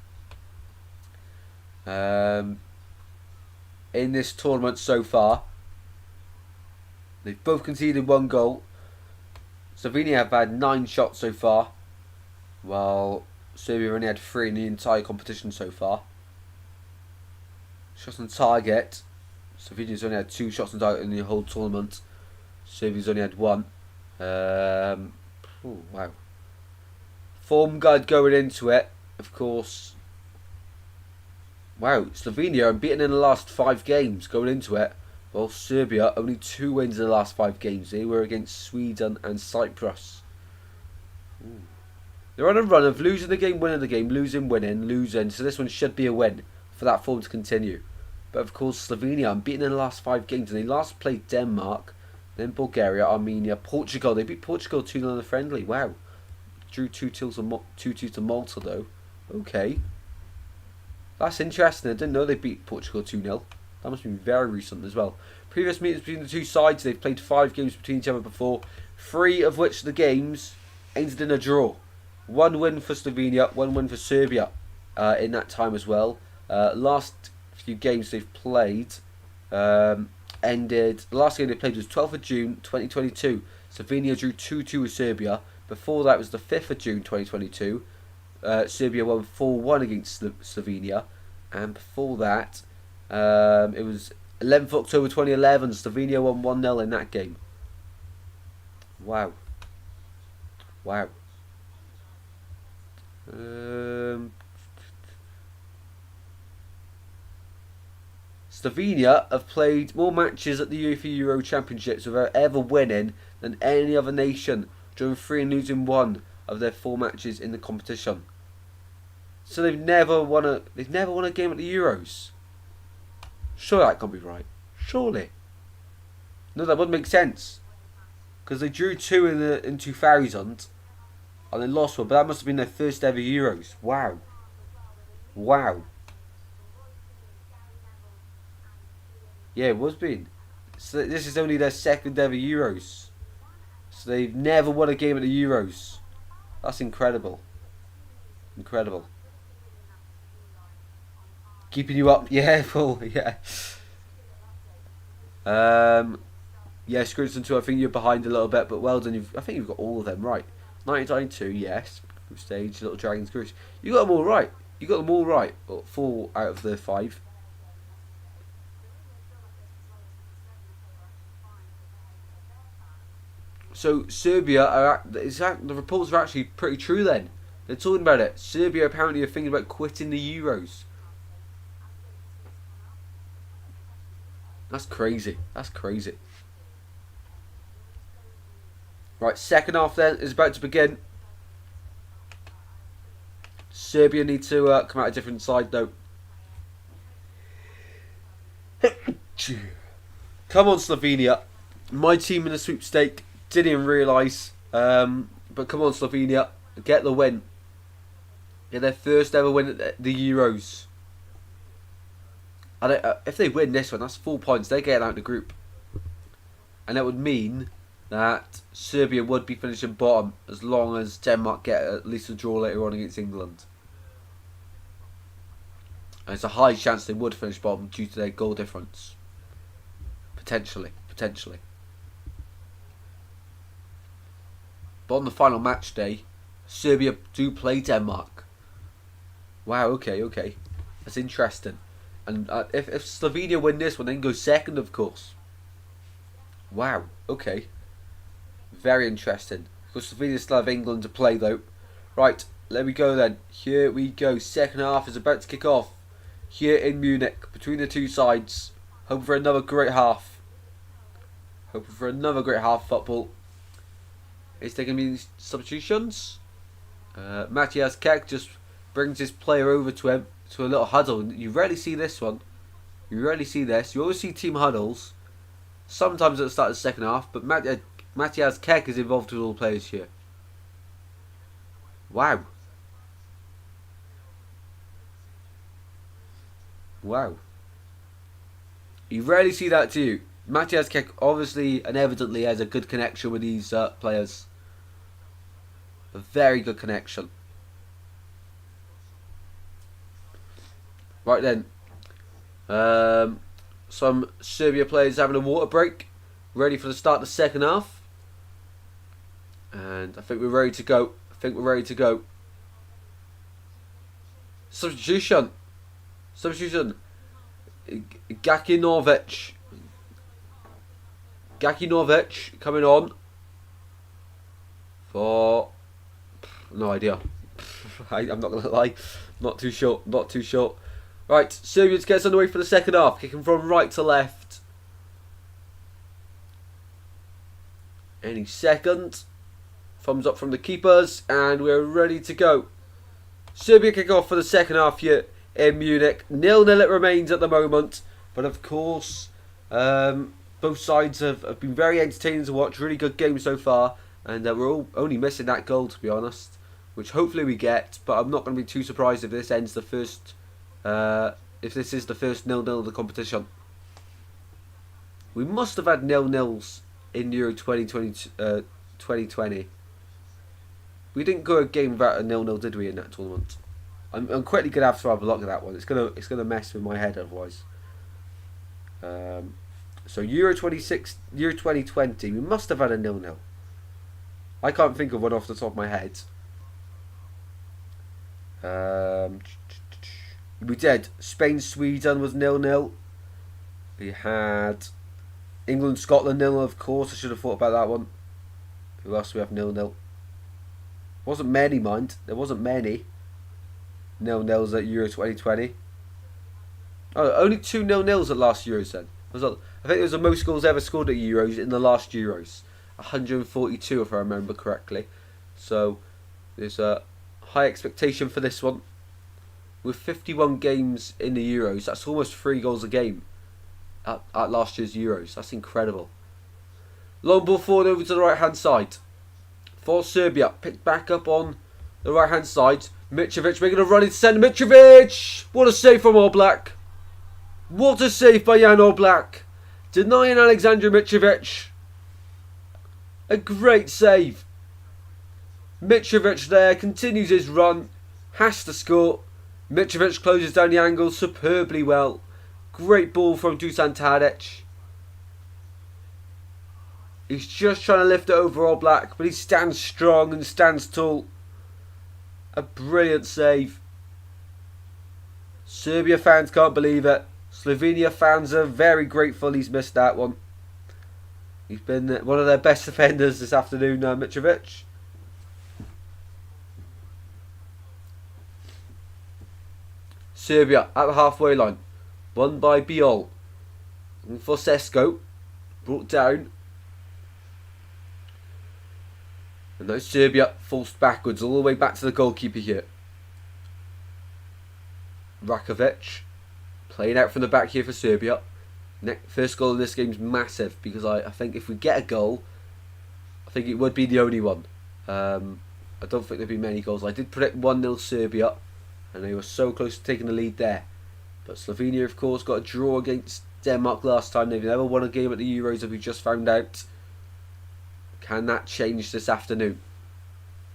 in this tournament so far, they've both conceded 1 goal. Slovenia have had 9 shots so far, while Serbia only had 3 in the entire competition so far. Shots on target, Slovenia's only had 2 shots on target in the whole tournament. Serbia's only had 1. Wow. Form guide going into it, of course. Wow, Slovenia unbeaten in the last 5 games going into it, while Serbia only 2 wins in the last 5 games. They were against Sweden and Cyprus. They're on a run of losing the game, winning the game, losing, winning, losing. So this one should be a win for that form to continue. But of course, Slovenia unbeaten in the last 5 games. And they last played Denmark, then Bulgaria, Armenia, Portugal. They beat Portugal 2-0 in the friendly. Wow. Drew 2-2 to Malta though. Okay. That's interesting. I didn't know they beat Portugal 2-0. That must be very recent as well. Previous meetings between the two sides, they've played 5 games between each other before. 3 of which the games ended in a draw. 1 win for Slovenia, 1 win for Serbia in that time as well. Last few games they've played ended. The last game they played was 12th of June 2022. Slovenia drew 2-2 with Serbia. Before that was the 5th of June 2022. Serbia won 4-1 against Slovenia. And before that, it was 11th of October 2011. Slovenia won 1-0 in that game. Wow. Wow. Slovenia have played more matches at the UEFA Euro Championships without ever winning than any other nation, drawing 3 and losing 1 of their 4 matches in the competition. So they've never won a game at the Euros. Sure, that can't be right. Surely. No, that wouldn't make sense. Because they drew 2 in 2000 and they lost 1, but that must have been their first ever Euros. Wow. Wow. Yeah, it was been. So this is only their 2nd ever Euros. So they've never won a game at the Euros. That's incredible. Incredible. Keeping you up, yeah, Paul, yeah. Yeah, Screwson too. I think you're behind a little bit, but well done. I think you've got all of them right. 1992, yes. Group stage, Little Dragons Cruise. You got them all right. You got them all right. Well, 4 out of the 5. So Serbia the reports are actually pretty true. Then they're talking about it. Serbia apparently are thinking about quitting the Euros. That's crazy. That's crazy. Right, second half then is about to begin. Serbia need to come out a different side though. Come on, Slovenia. My team in the sweepstake. Didn't even realise. But come on, Slovenia. Get the win. Get their first ever win at the Euros. And if they win this one, that's 4 points. They get out of the group. And that would mean that Serbia would be finishing bottom as long as Denmark get at least a draw later on against England. And it's a high chance they would finish bottom due to their goal difference. Potentially. But on the final match day, Serbia do play Denmark. Wow, okay. That's interesting. And if Slovenia win this one, then go second, of course. Wow, okay. Very interesting. Because Slovenia still have England to play, though. Right, there we go then. Here we go. Second half is about to kick off. Here in Munich, between the two sides. Hoping for another great half. Hoping for another great half of football. Is there going to be substitutions? Matthias Kek just brings his player over to him. To a little huddle. You rarely see this one. You rarely see this. You always see team huddles. Sometimes at the start of the second half. But Matthias Kek is involved with all the players here. Wow. Wow. You rarely see that too. Matthias Kek obviously and evidently has a good connection with these players. A very good connection. Right then, some Serbia players having a water break, ready for the start of the second half, and I think we're ready to go. Substitution, Gakinovic coming on for no idea. I'm not gonna lie, not too sure. Right, Serbia gets underway for the second half, kicking from right to left. Any second. Thumbs up from the keepers, and we're ready to go. Serbia kick off for the second half here in Munich. 0-0 it remains at the moment, but of course, both sides have been very entertaining to watch. Really good games so far, and we're all only missing that goal, to be honest, which hopefully we get. But I'm not going to be too surprised if this ends the first, if this is the first 0-0 of the competition. We must have had 0-0s in Euro 2020. We didn't go a game without a 0-0, did we, in that tournament? I'm quickly gonna have to have a look at that one. It's gonna mess with my head otherwise. So Euro 2020, we must have had a 0-0. I can't think of one off the top of my head. We did. Spain-Sweden was 0-0. We had England-Scotland 0-0, of course. I should have thought about that one. Who else do we have 0-0? Wasn't many, mind. There wasn't many 0-0s at Euro 2020. Oh, only 2 0-0s at last Euros then. I think it was the most goals ever scored at Euros in the last Euros. 142 if I remember correctly. So there's a high expectation for this one. With 51 games in the Euros, that's almost 3 goals a game at last year's Euros. That's incredible. Long ball forward over to the right hand side for Serbia. Picked back up on the right hand side. Mitrovic making a run into centre. Mitrovic! What a save from All Black. What a save by Jan Oblak. Denying Alexander Mitrovic. A great save. Mitrovic there continues his run. Has to score. Mitrovic closes down the angle superbly well. Great ball from Dusan Tadic. He's just trying to lift it over All Black, but he stands strong and stands tall. A brilliant save. Serbia fans can't believe it. Slovenia fans are very grateful he's missed that one. He's been one of their best defenders this afternoon, Mitrovic. Serbia at the halfway line. Won by Biol. And for Sesko. Brought down. And now Serbia forced backwards all the way back to the goalkeeper here. Rakovic. Playing out from the back here for Serbia. First goal in this game is massive because I think if we get a goal, I think it would be the only one. I don't think there'd be many goals. I did predict 1-0 Serbia, and they were so close to taking the lead there. But Slovenia, of course, got a draw against Denmark last time. They've never won a game at the Euros, as we just found out. Can that change this afternoon?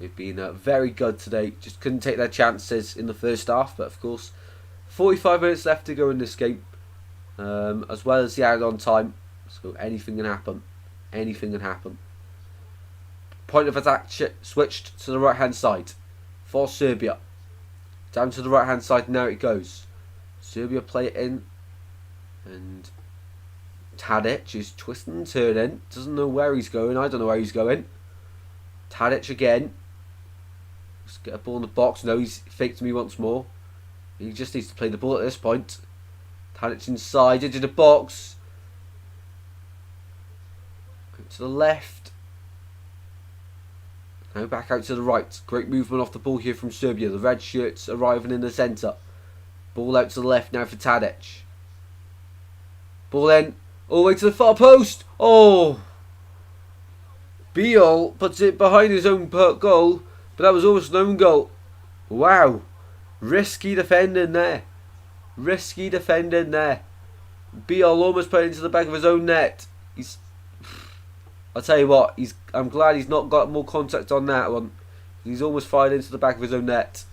They've been very good today. Just couldn't take their chances in the first half, but of course, 45 minutes left to go in this game, as well as the add-on time. So anything can happen. Anything can happen. Point of attack switched to the right-hand side for Serbia. Down to the right-hand side now it goes. Serbia play it in, and Tadic is twisting and turning. Doesn't know where he's going. I don't know where he's going. Tadic again. Let's get a ball in the box. No, he's faked me once more. He just needs to play the ball at this point. Tadic inside into the box. Out to the left. Now back out to the right. Great movement off the ball here from Serbia. The red shirts arriving in the centre. Ball out to the left now for Tadic. Ball in. All the way to the far post. Oh! Biol puts it behind his own goal. But that was almost an own goal. Wow. Risky defending there. Risky defending there. Biol almost put it into the back of his own net. I'll tell you what. I'm glad he's not got more contact on that one. He's almost fired into the back of his own net.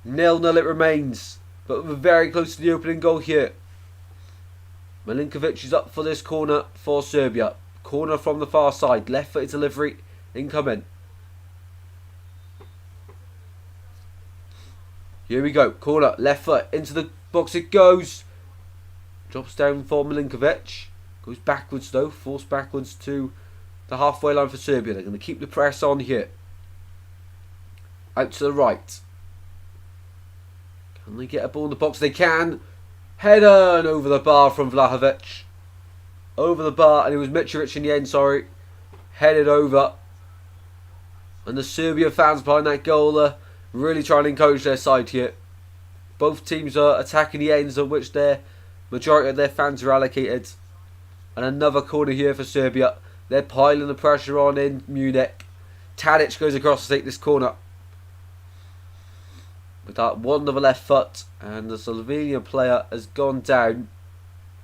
0-0 it remains. But we're very close to the opening goal here. Milinkovic is up for this corner for Serbia. Corner from the far side. Left footed delivery. Incoming. Here we go. Corner. Left foot. Into the box it goes. Drops down for Milinkovic. Goes backwards though. Forced backwards to the halfway line for Serbia. They're going to keep the press on here. Out to the right. Can they get a ball in the box? They can. Header and over the bar from Vlahovic. Over the bar, and it was Mitrovic in the end, sorry. Headed over. And the Serbia fans behind that goal are really trying to encourage their side here. Both teams are attacking the ends of which their majority of their fans are allocated. And another corner here for Serbia. They're piling the pressure on in Munich. Tadic goes across to take this corner. With that one of the left foot. And the Slovenian player has gone down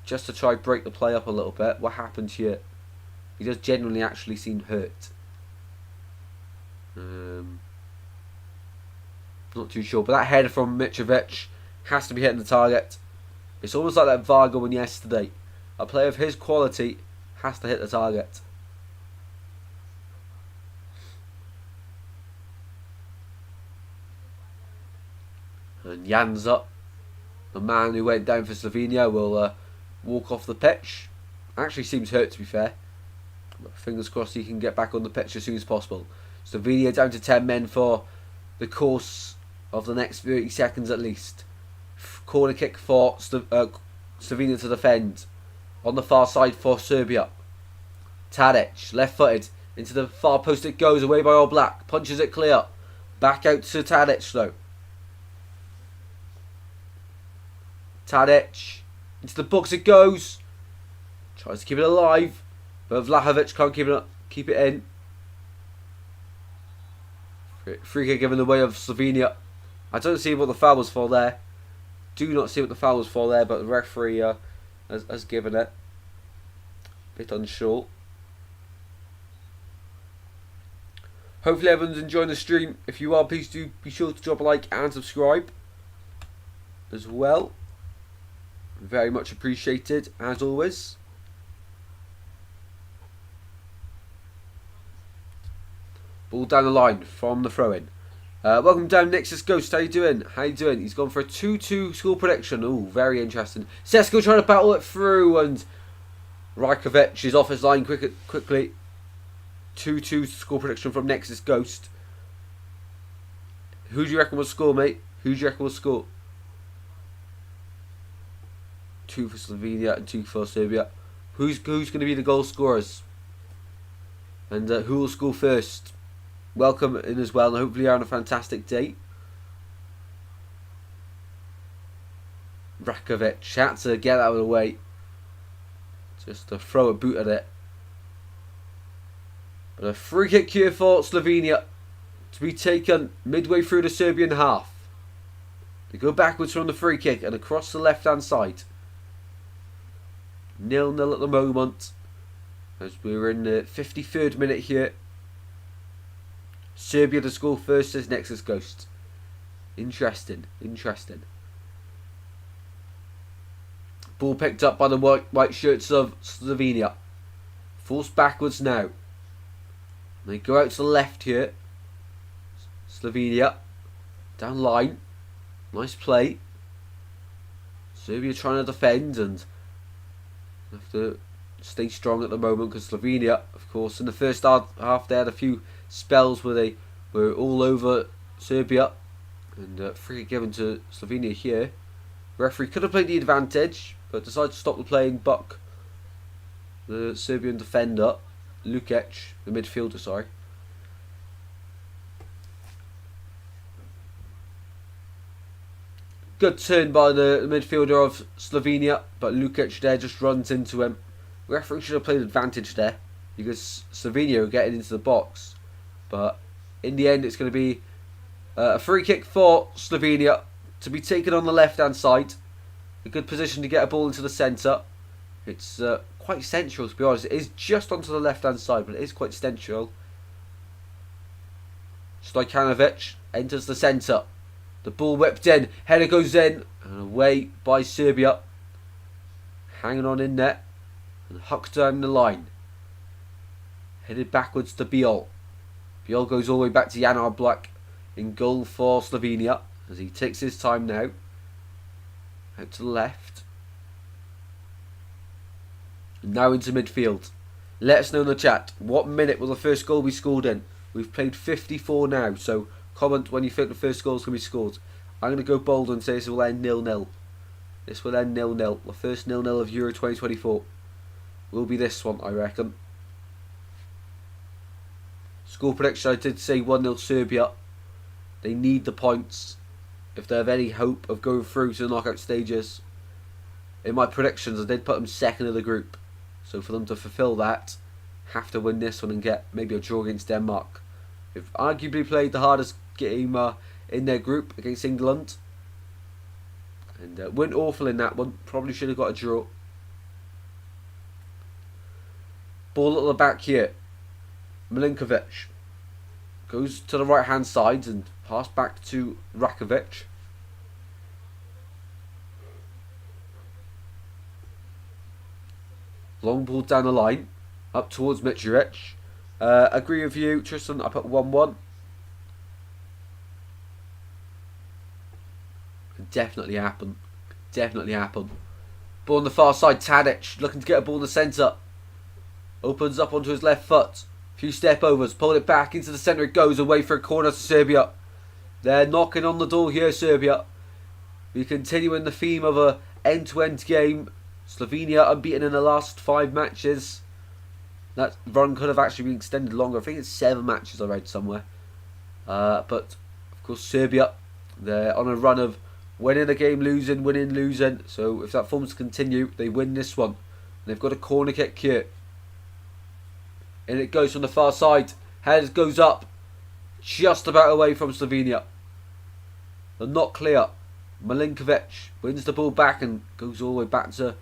just to try break the play up a little bit. What happened here? He does genuinely actually seem hurt. Not too sure. But that header from Mitrovic has to be hitting the target. It's almost like that Varga one yesterday. A player of his quality has to hit the target. And Janza, the man who went down for Slovenia, will walk off the pitch. Actually seems hurt, to be fair. But fingers crossed he can get back on the pitch as soon as possible. Slovenia down to 10 men for the course of the next 30 seconds at least. Corner kick for Slovenia to defend. On the far side for Serbia. Tadic, left footed. Into the far post it goes, away by All Black. Punches it clear. Back out to Tadic though. Tadic. Into the box it goes. Tries to keep it alive. But Vlahovic can't keep it in. Free kick given away of Slovenia. I don't see what the foul was for there. Do not see what the foul was for there, but the referee has given it. Bit unsure. Hopefully everyone's enjoying the stream. If you are, please do be sure to drop a like and subscribe as well. Very much appreciated, as always. Ball down the line from the throw-in. Welcome down, Nexus Ghost. How you doing? How you doing? He's gone for a 2-2 score prediction. Ooh, very interesting. Sesko trying to battle it through, and Rajkovic is off his line quickly. 2-2 score prediction from Nexus Ghost. Who do you reckon will score, mate? Who do you reckon will score? 2 for Slovenia and 2 for Serbia. Who's going to be the goal scorers? And who will score first? Welcome in as well, and hopefully you're on a fantastic day. Rakovic had to get out of the way. Just to throw a boot at it. But a free kick here for Slovenia to be taken midway through the Serbian half. They go backwards from the free kick and across the left hand side. 0-0 at the moment. As we're in the 53rd minute here. Serbia to score first as Nexus Ghost. Interesting. Ball picked up by the white shirts of Slovenia. Forced backwards now. They go out to the left here. Slovenia. Down line. Nice play. Serbia trying to defend and have to stay strong at the moment because Slovenia, of course, in the first half they had a few spells where they were all over Serbia, and free given to Slovenia here. Referee could have played the advantage but decided to stop the play and buck the Serbian defender Lukic, the midfielder, sorry. Good turn by the midfielder of Slovenia, but Lukic there just runs into him. Referee should have played advantage there because Slovenia are getting into the box. But in the end, it's going to be a free kick for Slovenia to be taken on the left-hand side. A good position to get a ball into the centre. It's quite central, to be honest. It is just onto the left-hand side, but it is quite central. Stojanovic enters the centre. The ball whipped in. Header goes in. And away by Serbia. Hanging on in there. And hucked down the line. Headed backwards to Biol. Biol goes all the way back to Jan Oblak in goal for Slovenia. As he takes his time now. Out to the left. And now into midfield. Let us know in the chat. What minute will the first goal be scored in? We've played 54 now. So comment when you think the first goal is going to be scored. I'm going to go bold and say this will end 0-0. This will end 0-0. The first 0-0 of Euro 2024 will be this one, I reckon. Score prediction, I did say 1-0 Serbia. They need the points if they have any hope of going through to the knockout stages. In my predictions, I did put them second of the group. So for them to fulfill that, have to win this one and get maybe a draw against Denmark. They've arguably played the hardest game in their group against England. And went awful in that one. Probably should have got a draw. Ball at the back here. Milinkovic goes to the right hand side and pass back to Rakovic. Long ball down the line, up towards Mitrovic. Agree with you, Tristan. I put 1-1. Could definitely happen. Definitely happen. Ball on the far side. Tadic looking to get a ball in the centre. Opens up onto his left foot. Few step overs. Pull it back into the centre. It goes away for a corner to Serbia. They're knocking on the door here, Serbia. We continue in the theme of a end-to-end game. Slovenia unbeaten in the last 5 matches. That run could have actually been extended longer. I think it's 7 matches I read somewhere. But, of course, Serbia, they're on a run of winning a game, losing, winning, losing. So if that form's continue, they win this one. And they've got a corner kick here. And it goes from the far side. Head goes up. Just about away from Slovenia. They're not clear. Milinkovic wins the ball back and goes all the way back to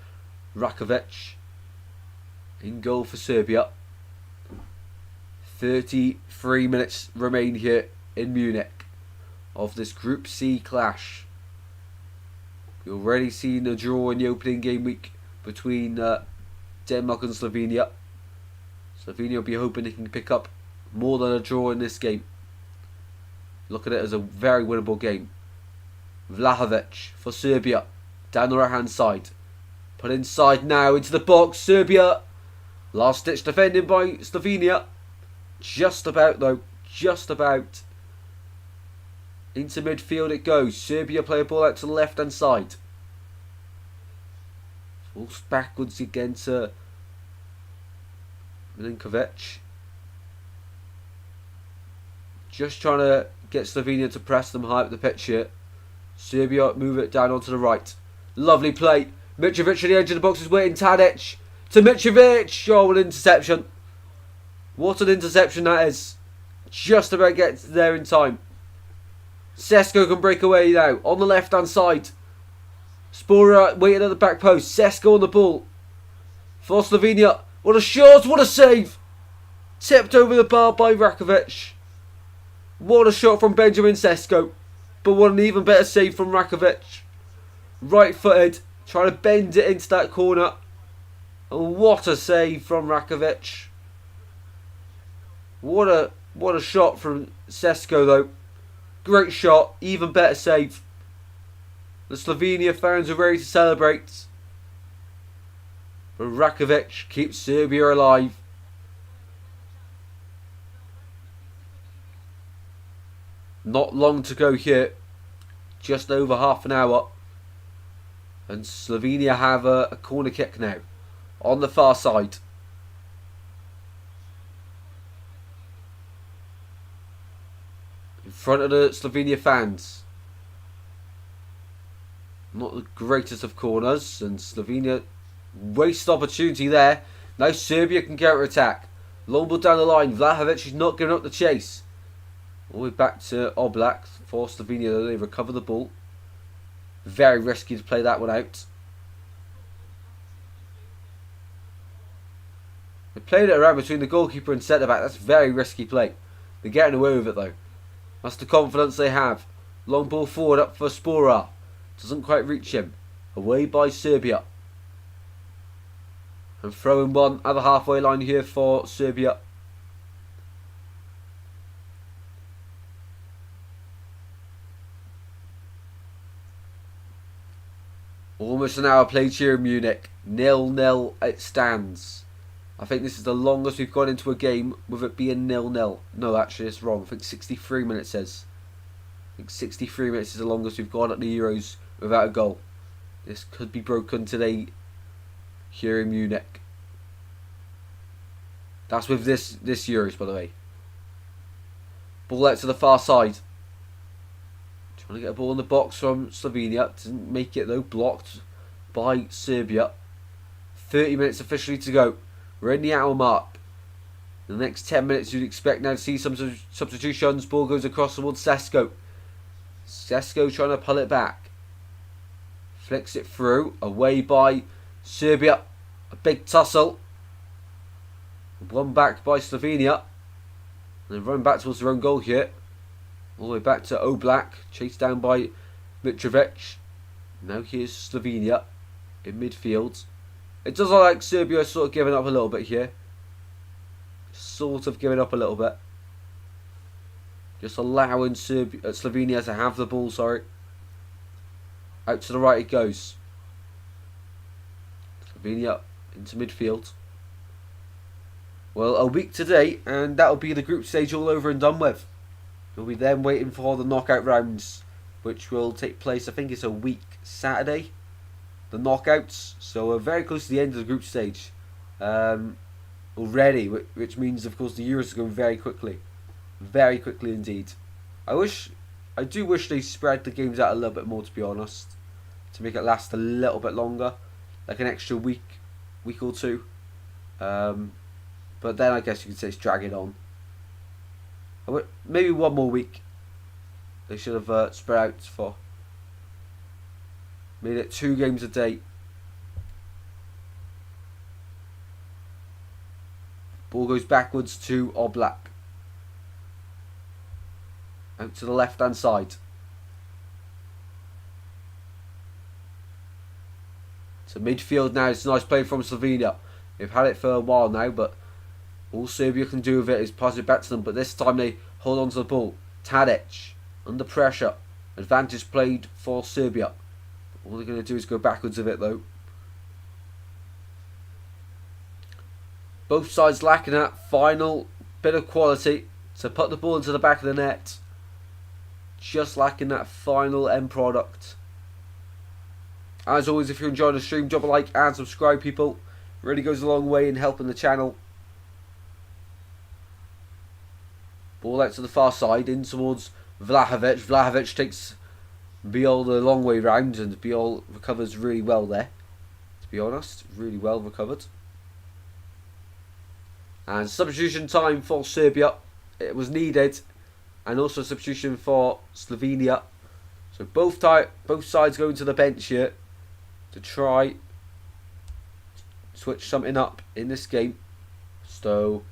Rakovic. In goal for Serbia. 33 minutes remain here in Munich of this Group C clash. We've already seen a draw in the opening game week between Denmark and Slovenia. Slovenia will be hoping they can pick up more than a draw in this game. Look at it as a very winnable game. Vlahovic for Serbia. Down the right hand side. Put inside now into the box. Serbia. Last ditch defending by Slovenia. Just about though. Just about. Into midfield it goes. Serbia play a ball out to the left hand side. Falls backwards again to Milinkovic. Just trying to get Slovenia to press them high up the pitch here. Serbia move it down onto the right. Lovely play. Mitrovic at the edge of the box is waiting. Tadic to Mitrovic. Oh, an interception. What an interception that is. Just about gets there in time. Sesko can break away now. On the left hand side. Spora waiting at the back post. Sesko on the ball. For Slovenia. What a shot. What a save. Tipped over the bar by Rakovic. What a shot from Benjamin Sesko. But what an even better save from Rakovic. Right footed. Trying to bend it into that corner. And what a save from Rakovic. What a shot from Sesko though. Great shot. Even better save. The Slovenia fans are ready to celebrate. But Rakovic keeps Serbia alive. Not long to go here. Just over half an hour. And Slovenia have a corner kick now. On the far side. In front of the Slovenia fans. Not the greatest of corners. And Slovenia waste opportunity there. Now Serbia can counter attack. Long ball down the line. Vlahovic is not giving up the chase. All the way back to Oblak for Slovenia. They recover the ball. Very risky to play that one out. They played it around between the goalkeeper and centre back. That's very risky play. They're getting away with it though. That's the confidence they have. Long ball forward up for Spora. Doesn't quite reach him. Away by Serbia. And throwing one at the halfway line here for Serbia. Almost an hour played here in Munich. 0-0 it stands. I think this is the longest we've gone into a game with it being 0-0. No, actually it's wrong. I think 63 minutes says. I think 63 minutes is the longest we've gone at the Euros without a goal. This could be broken today here in Munich. That's with this Euros, by the way. Ball out to the far side. Trying to get a ball in the box from Slovenia. Didn't make it though. Blocked by Serbia. 30 minutes officially to go. We're in the hour mark. In the next 10 minutes you'd expect now to see some substitutions. Ball goes across towards Sesko. Sesko trying to pull it back. Flicks it through. Away by Serbia. A big tussle. One back by Slovenia. And then running back towards their own goal here. All the way back to Oblak. Chased down by Mitrovic. Now here's Slovenia in midfield. It does look like Serbia is sort of giving up a little bit here. Sort of giving up a little bit. Just allowing Slovenia to have the ball, sorry. Out to the right it goes. Slovenia into midfield. Well, a week today, and that'll be the group stage all over and done with. We'll be then waiting for the knockout rounds, which will take place, I think it's a week Saturday. The knockouts, so we're very close to the end of the group stage already, which means, of course, the Euros are going very quickly indeed. I do wish they spread the games out a little bit more, to be honest, to make it last a little bit longer, like an extra week or two. But then I guess you could say it's dragging on. Maybe one more week. They should have spread out for. Made it 2 games a day. Ball goes backwards to Oblak. Out to the left hand side. To midfield now. It's a nice play from Slovenia. They've had it for a while now, but all Serbia can do with it is pass it back to them. But this time they hold on to the ball. Tadic under pressure. Advantage played for Serbia. All they're going to do is go backwards with it though. Both sides lacking that final bit of quality to put the ball into the back of the net. Just lacking that final end product. As always, if you're enjoying the stream, drop a like and subscribe, people. It really goes a long way in helping the channel. Ball out to the far side, in towards Vlahovic. Vlahovic takes Biol the long way round, and Biol recovers really well there. To be honest, really well recovered. And substitution time for Serbia. It was needed, and also substitution for Slovenia. So both sides going to the bench here to try switch something up in this game. So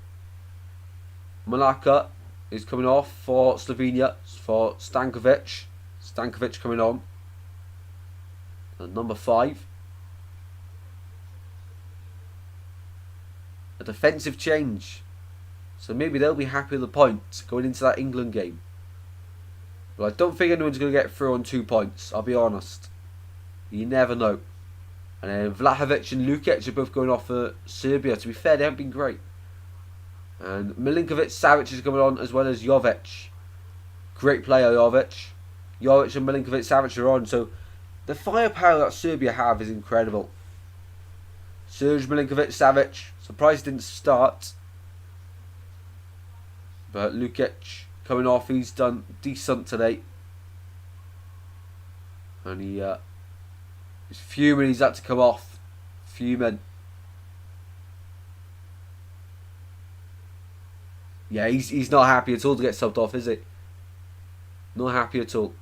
Malaka is coming off for Slovenia, for Stankovic. Stankovic coming on. And number 5. A defensive change. So maybe they'll be happy with the points going into that England game. But I don't think anyone's going to get through on 2 points, I'll be honest. You never know. And then Vlahovic and Lukic are both going off for Serbia. To be fair, they haven't been great. And Milinkovic Savic is coming on, as well as Jovic. Great player, Jovic. Jovic and Milinkovic Savic are on. So the firepower that Serbia have is incredible. Serge Milinkovic Savic, surprised didn't start. But Lukic coming off, he's done decent today. And he's fuming, he's had to come off. Fuming. Yeah, he's not happy at all to get subbed off, is he? Not happy at all.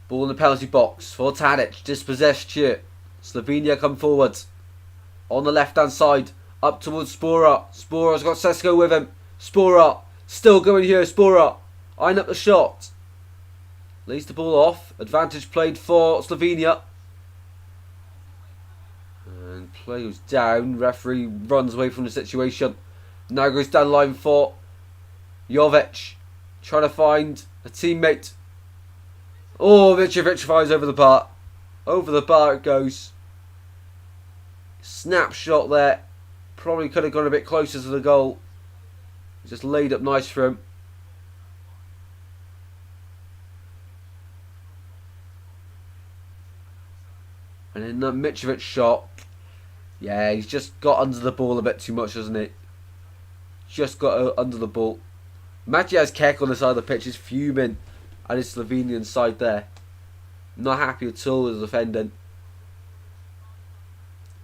Ball in the penalty box for Tadic. Dispossessed here. Slovenia come forward. On the left hand side. Up towards Spora. Spora's got Sesko with him. Spora. Still going here. Spora. Eyeing up the shot. Lays the ball off. Advantage played for Slovenia. And play goes down. Referee runs away from the situation. Now goes down the line for Jovic. Trying to find a teammate. Oh, Mitrovic fires over the bar. Over the bar it goes. Snapshot there. Probably could have gone a bit closer to the goal. Just laid up nice for him. And then the Mitrovic shot. Yeah, he's just got under the ball a bit too much, hasn't he? Just got under the ball. Maciej Kek on the side of the pitch is fuming at his Slovenian side there. Not happy at all with the defending.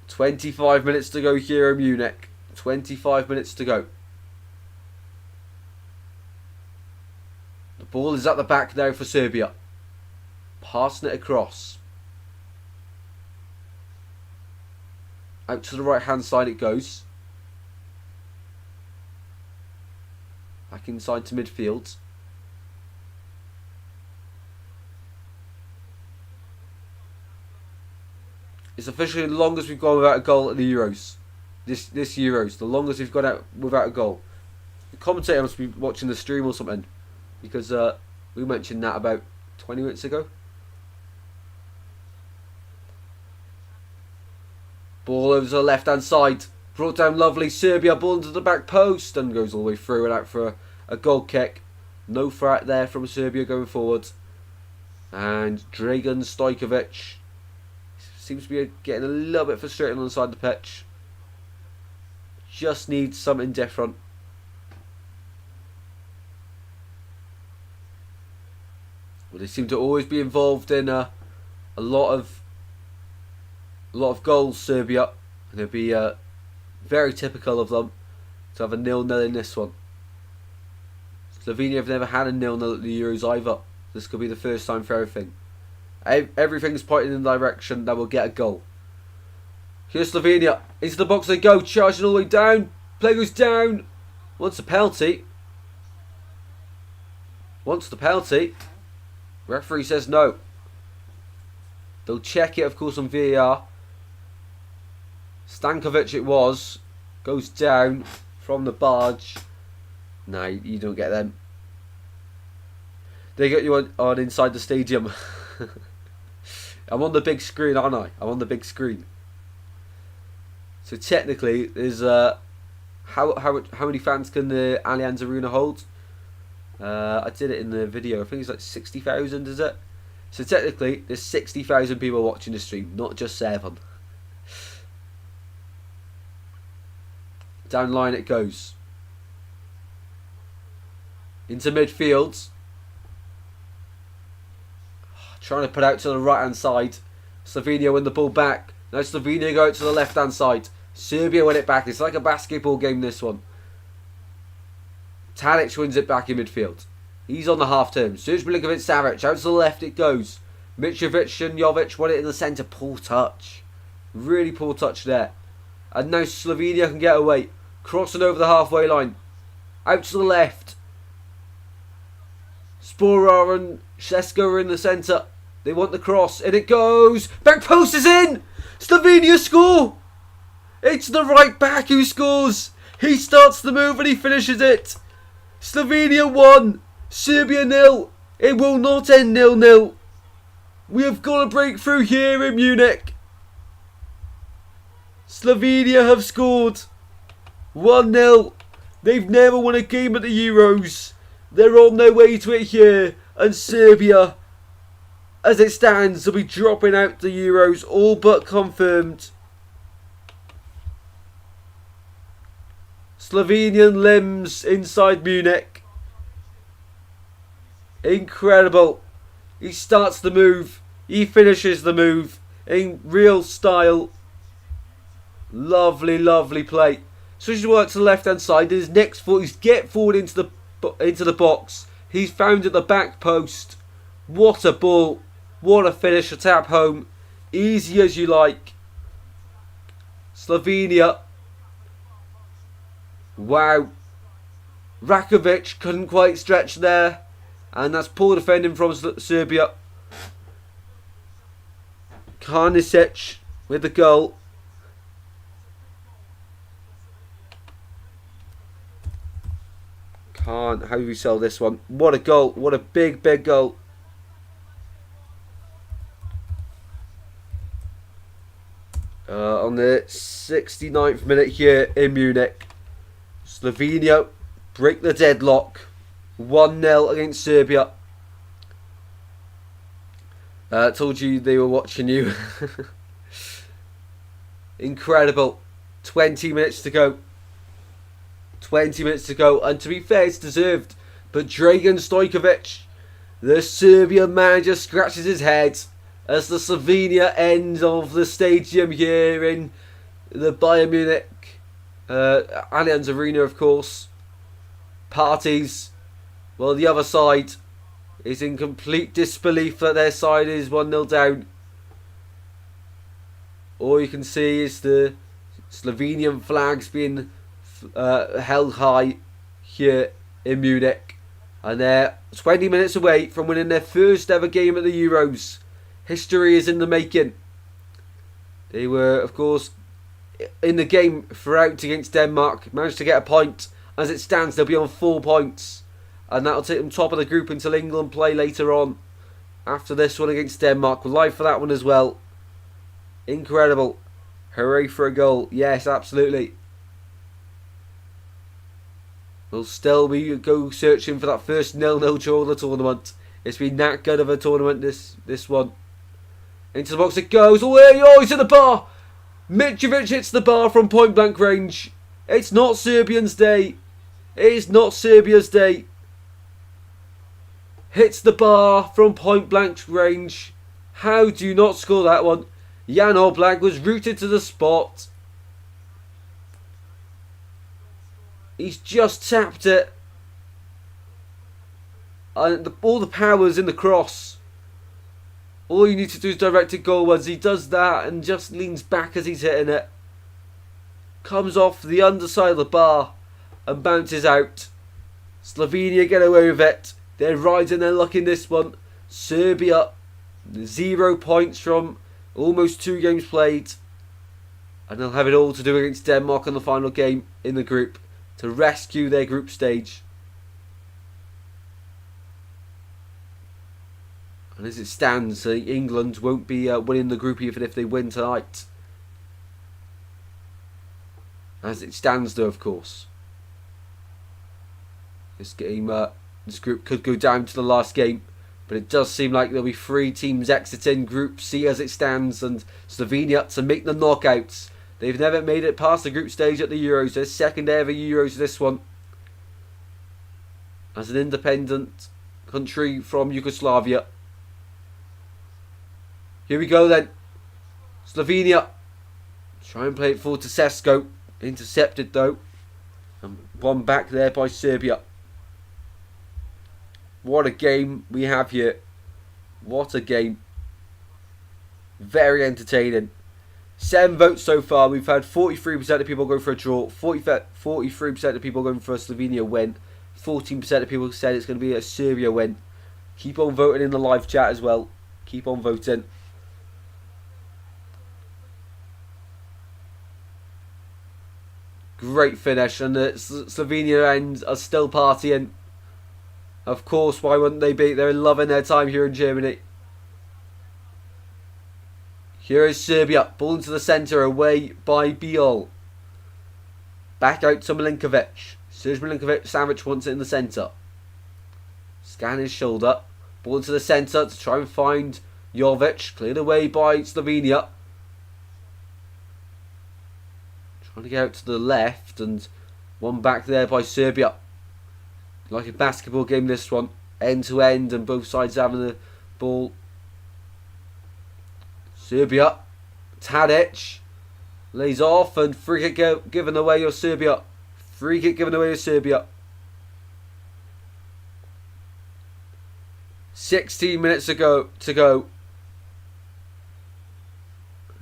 25 minutes to go here in Munich. 25 minutes to go. The ball is at the back now for Serbia. Passing it across. Out to the right hand side it goes. Back inside to midfield. It's officially the longest we've gone without a goal at the Euros. This Euros, the longest we've gone out without a goal. The commentator must be watching the stream or something, because we mentioned that about 20 minutes ago. Ball over to the left hand side. Brought down lovely. Serbia, ball into the back post and goes all the way through and out for a goal kick. No threat there from Serbia going forward. And Dragan Stojkovic seems to be getting a little bit frustrated on the side of the pitch. Just needs something different. Well, they seem to always be involved in a lot of goals, Serbia. And it'll be very typical of them to have a 0-0 in this one. Slovenia have never had a 0-0 at the Euros either. This could be the first time for everything. Everything's pointing in the direction that we'll get a goal. Here's Slovenia. Into the box they go. Charging all the way down. Play goes down. Wants a penalty. Wants the penalty. Referee says no. They'll check it, of course, on VAR. Stankovic it was. Goes down from the barge. No, you don't get them. They get you on inside the stadium. I'm on the big screen, aren't I? I'm on the big screen. So technically, there's how many fans can the Allianz Arena hold? I did it in the video. I think it's like 60,000, is it? So technically, there's 60,000 people watching the stream, not just 7. Down line it goes. Into midfield. Trying to put out to the right hand side. Slovenia win the ball back. Now Slovenia go out to the left hand side. Serbia win it back. It's like a basketball game, this one. Tadic wins it back in midfield. He's on the half turn. Serge Milinkovic Savic. Out to the left it goes. Mitrovic and Jovic won it in the centre. Poor touch. Really poor touch there. And now Slovenia can get away. Crossing over the halfway line. Out to the left. Sporar and Shesko are in the centre. They want the cross. And it goes. Back post is in. Slovenia score. It's the right back who scores. He starts the move and he finishes it. Slovenia 1. Serbia 0. It will not end 0-0. We have got a breakthrough here in Munich. Slovenia have scored. 1-0. They've never won a game at the Euros. They're on their way to it here. And Serbia, as it stands, will be dropping out the Euros, all but confirmed. Slovenian limbs inside Munich. Incredible. He starts the move. He finishes the move in real style. Lovely, lovely play. Switches work to the left hand side. His next thought is get forward into the box. He's found at the back post. What a ball. What a finish. A tap home. Easy as you like. Slovenia. Wow. Rakovic couldn't quite stretch there. And that's poor defending from Serbia. Karnisic with the goal. How do we sell this one? What a goal. What a big, big goal. On the 69th minute here in Munich. Slovenia break the deadlock. 1-0 against Serbia. Told you they were watching you. Incredible. 20 minutes to go. 20 minutes to go. And to be fair, it's deserved. But Dragan Stojkovic, the Serbian manager, scratches his head as the Slovenia end of the stadium here in the Bayern Munich Allianz Arena, of course, parties. Well, the other side is in complete disbelief that their side is 1-0 down. All you can see is the Slovenian flags being held high here in Munich. And they're 20 minutes away from winning their first ever game at the Euros. History is in the making. They were, of course, in the game throughout against Denmark. Managed to get a point. As it stands, they'll be on 4 points. And that'll take them top of the group until England play later on. After this one against Denmark. We're live for that one as well. Incredible. Hooray for a goal. Yes, absolutely. We'll still be go searching for that first 0-0 draw of the tournament. It's been that good of a tournament, this one. Into the box it goes. Oh, he's at the bar. Mitrovic hits the bar from point blank range. It's not Serbians' day. It is not Serbia's day. Hits the bar from point blank range. How do you not score that one? Jan Oblak was rooted to the spot. He's just tapped it. And all the power's in the cross. All you need to do is direct it goalwards. He does that and just leans back as he's hitting it. Comes off the underside of the bar and bounces out. Slovenia get away with it. They're riding their luck in this one. Serbia, 0 points from almost 2 games played. And they'll have it all to do against Denmark in the final game in the group to rescue their group stage. And as it stands, England won't be winning the group even if they win tonight. As it stands though, of course. This game, this group could go down to the last game. But it does seem like there'll be 3 teams exiting Group C as it stands. And Slovenia to make the knockouts. They've never made it past the group stage at the Euros. Their second ever Euros, this one. As an independent country from Yugoslavia. Here we go then. Slovenia. Try and play it forward to Sesko. Intercepted though. And one back there by Serbia. What a game we have here. What a game. Very entertaining. 7 votes so far. We've had 43% of people going for a draw. 43% of people going for a Slovenia win. 14% of people said it's going to be a Serbia win. Keep on voting in the live chat as well. Keep on voting. Great finish. And the Slovenia end are still partying. Of course, why wouldn't they be? They're loving their time here in Germany. Here is Serbia. Ball into the centre, away by Biol. Back out to Milinkovic. Serge Milinkovic, Savic wants it in the centre. Scan his shoulder. Ball into the centre to try and find Jovic. Cleared away by Slovenia. Trying to get out to the left and one back there by Serbia. Like a basketball game, this one. End to end and both sides having the ball. Serbia. Tadic. Lays off and free kick given away to Serbia. Free kick given away to Serbia. 16 minutes to go.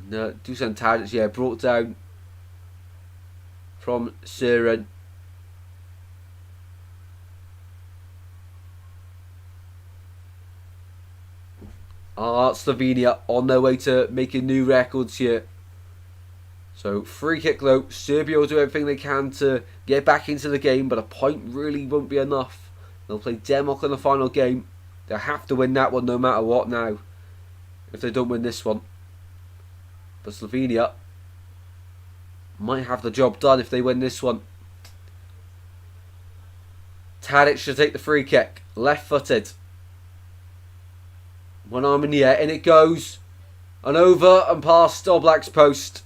No, Dusan Tadic, brought down from Surin. Slovenia on their way to making new records here. So free kick though. Serbia will do everything they can to get back into the game, but a point really won't be enough. They'll play Denmark in the final game. They'll have to win that one no matter what now, if they don't win this one. But Slovenia might have the job done if they win this one. Tadic should take the free kick. Left footed. One arm in the air, and it goes. And over and past Oblak's post.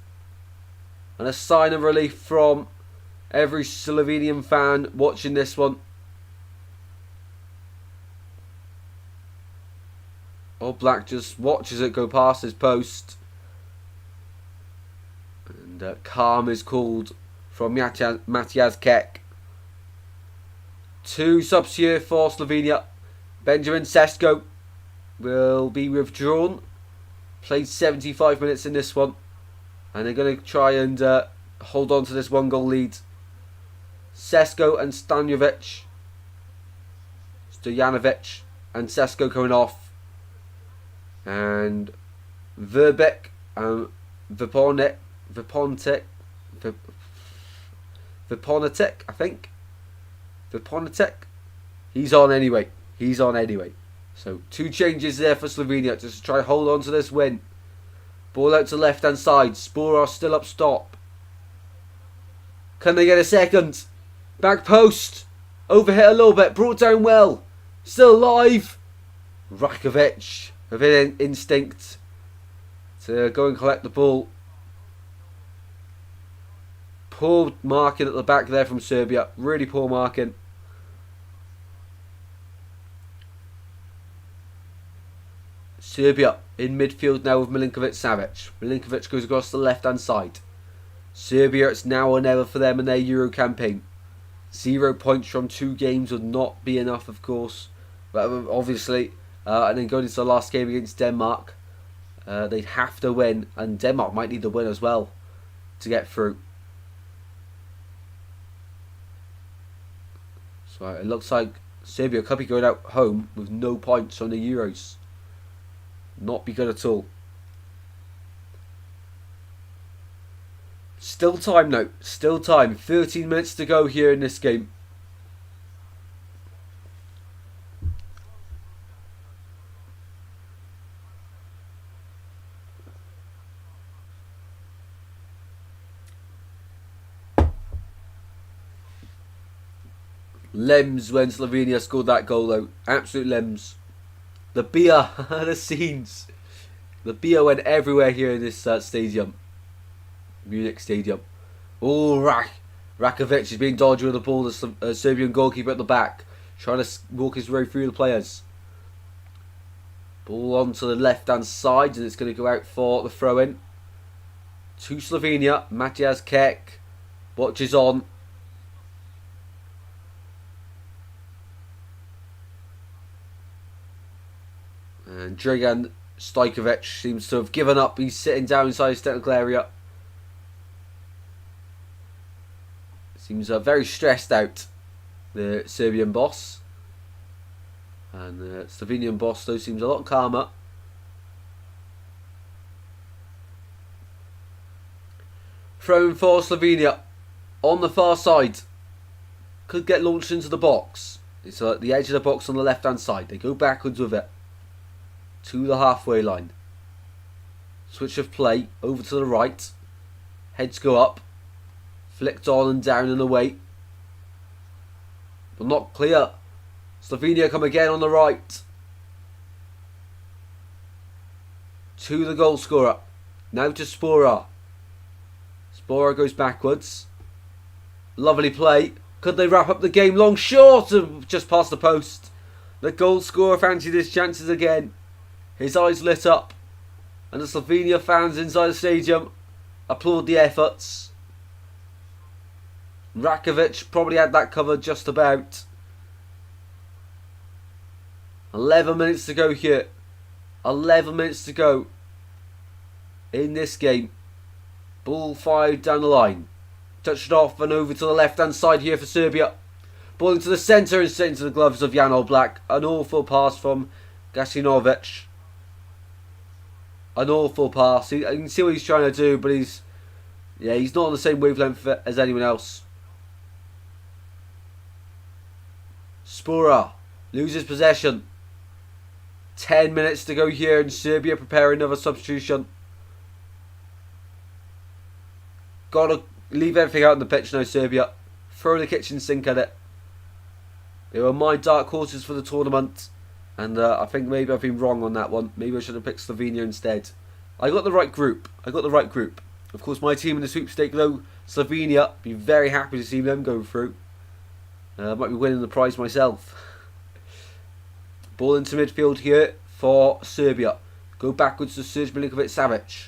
And a sign of relief from every Slovenian fan watching this one. Black just watches it go past his post. And calm is called from Matthias Kek. 2 subs here for Slovenia. Benjamin Sesko will be withdrawn. Played 75 minutes in this one. And they're going to try and hold on to this 1-goal lead. Sesko and Stojanovic and Sesko coming off. And Verbeek and Viponetic, I think. Viponetic. He's on anyway. So 2 changes there for Slovenia just to try to hold on to this win. Ball out to left hand side. Spora still up stop. Can they get a second? Back post. Overhit a little bit. Brought down well. Still alive. Rakovic. A bit of instinct to go and collect the ball. Poor marking at the back there from Serbia. Really poor marking. Serbia in midfield now with Milinkovic-Savic. Milinkovic goes across the left hand side. Serbia, it's now or never for them in their Euro campaign. 0 points from 2 games would not be enough, of course. But obviously, and then going into the last game against Denmark, they'd have to win, and Denmark might need the win as well to get through. So it looks like Serbia could be going out home with no points on the Euros. Not be good at all. Still time though. Still time. 13 minutes to go here in this game. Lems when Slovenia scored that goal though. Absolute Lems. The beer, the scenes. The beer went everywhere here in this stadium. Munich Stadium. Oh, Rakovic is being dodgy with the ball. The Serbian goalkeeper at the back. Trying to walk his way through the players. Ball onto the left hand side and it's going to go out for the throw in. To Slovenia. Matthias Kek watches on. And Dragan Stojkovic seems to have given up. He's sitting down inside his technical area. Seems very stressed out, the Serbian boss. And the Slovenian boss, though, seems a lot calmer. Thrown for Slovenia. On the far side. Could get launched into the box. It's at the edge of the box on the left-hand side. They go backwards with it. To the halfway line. Switch of play over to the right. Heads go up. Flicked on and down and away. But not clear. Slovenia come again on the right. To the goal scorer. Now to Spora. Spora goes backwards. Lovely play. Could they wrap up the game? Long short. Just past the post. The goal scorer fancied his chances again. His eyes lit up, and the Slovenia fans inside the stadium applaud the efforts. Rakovic probably had that covered just about. 11 minutes to go here. 11 minutes to go in this game. Ball fired down the line. Touched it off and over to the left hand side here for Serbia. Ball into the centre and straight into the gloves of Jan Oblak. An awful pass from Gasinovic. An awful pass. I can see what he's trying to do, but he's not on the same wavelength as anyone else. Spora loses possession. 10 minutes to go here, and Serbia prepare another substitution. Gotta leave everything out on the pitch now, Serbia. Throw the kitchen sink at it. They were my dark horses for the tournament. And I think maybe I've been wrong on that one. Maybe I should have picked Slovenia instead. I got the right group. Of course, my team in the sweepstake, though, Slovenia, be very happy to see them go through. Might be winning the prize myself. Ball into midfield here for Serbia. Go backwards to Serge Milinkovic-Savic.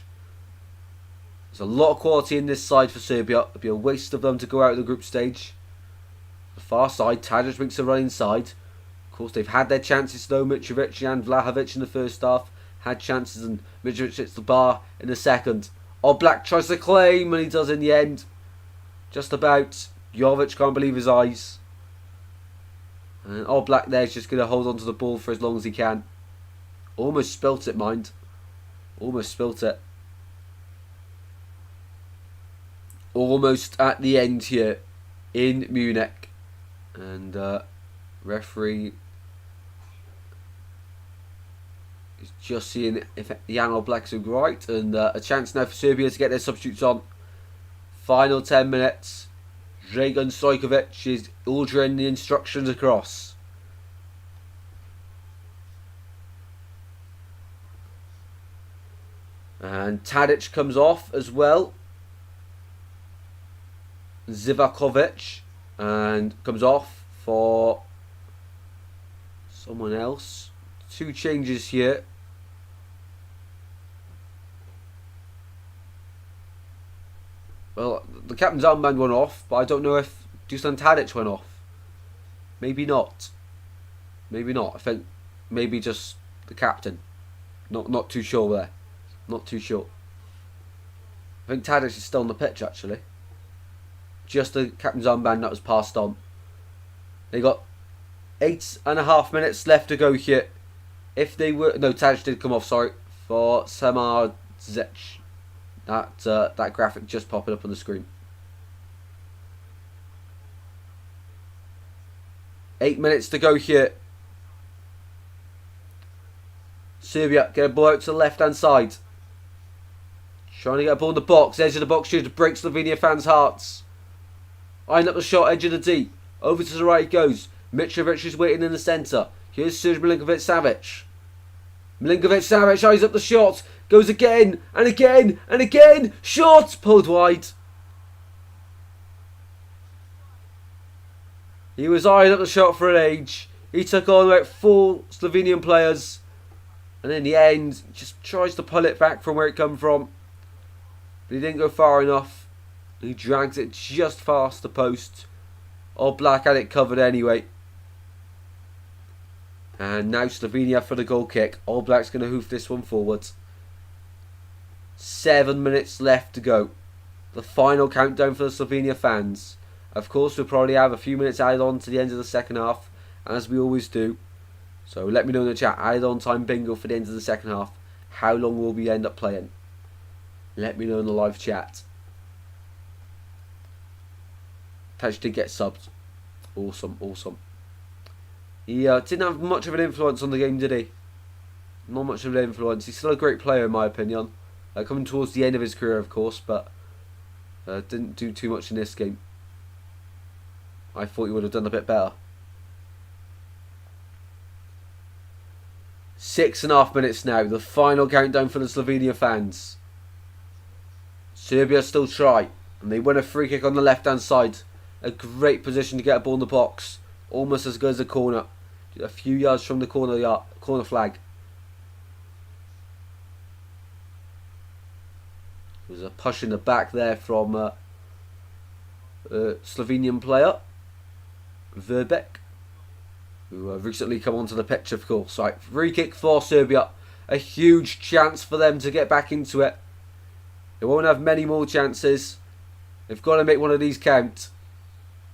There's a lot of quality in this side for Serbia. It'd be a waste of them to go out of the group stage. The far side, Tadic makes a run inside. Of course, they've had their chances though. Mitrovic and Vlahovic in the first half had chances, and Mitrovic hits the bar in the second. Oblak tries to claim, and he does in the end. Just about. Jovic can't believe his eyes. And Oblak there's just going to hold on to the ball for as long as he can. Almost spilt it, mind. Almost spilt it. Almost at the end here in Munich. And referee is just seeing if Jan Oblak's right. And a chance now for Serbia to get their substitutes on. Final 10 minutes. Dragan Stojkovic is ordering the instructions across. And Tadic comes off as well. Zivakovic and comes off for someone else. 2 changes here. Well, the captain's armband went off, but I don't know if Dusan Tadic went off. Maybe not. Maybe not. I think maybe just the captain. Not too sure there. Not too sure. I think Tadic is still on the pitch actually. Just the captain's armband that was passed on. They got 8.5 minutes left to go here. If they were... No, Tadic did come off, sorry. For Samardzic. That graphic just popping up on the screen. 8 minutes to go here. Serbia get a ball out to the left hand side. Trying to get a ball in the box. Edge of the box shooter to break Slovenia fans' hearts. Eyeing up the shot, edge of the D. Over to the right it goes. Mitrovic is waiting in the centre. Here's Serge Milinkovic-Savic. Milinkovic-Savic eyes up the shot. Goes again, and again, and again. Shot! Pulled wide. He was eyeing up the shot for an age. He took on about 4 Slovenian players. And in the end, just tries to pull it back from where it come from. But he didn't go far enough. He drags it just past the post. Oblak had it covered anyway. And now Slovenia for the goal kick. Oblak's going to hoof this one forward. 7 minutes left to go. The final countdown for the Slovenia fans. Of course, we'll probably have a few minutes added on to the end of the second half, as we always do. So let me know in the chat. Added on time bingo for the end of the second half. How long will we end up playing? Let me know in the live chat. Taj did get subbed. Awesome, awesome. He didn't have much of an influence on the game, did he? Not much of an influence. He's still a great player in my opinion. Coming towards the end of his career, of course, but didn't do too much in this game. I thought he would have done a bit better. 6.5 minutes now. The final countdown for the Slovenia fans. Serbia still try, and they win a free kick on the left-hand side. A great position to get a ball in the box. Almost as good as a corner. A few yards from the corner flag. There's a push in the back there from Slovenian player Verbeek, who recently come onto the pitch, of course. Right, free kick for Serbia. A huge chance for them to get back into it. They won't have many more chances. They've got to make one of these count.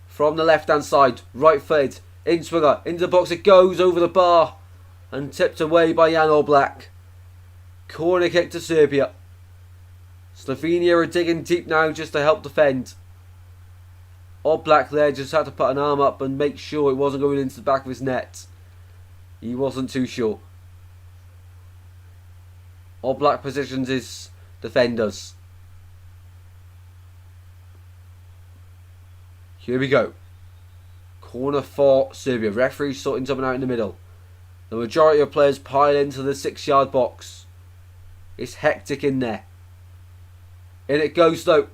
From the left-hand side, right footed, in swinger, into the box it goes, over the bar, and tipped away by Jan Oblak. Corner kick to Serbia. Slovenia are digging deep now just to help defend. Oblak there just had to put an arm up and make sure it wasn't going into the back of his net. He wasn't too sure. Oblak positions his defenders. Here we go. Corner for Serbia. Referee sorting something out in the middle. The majority of players pile into the 6-yard box. It's hectic in there. In it goes though.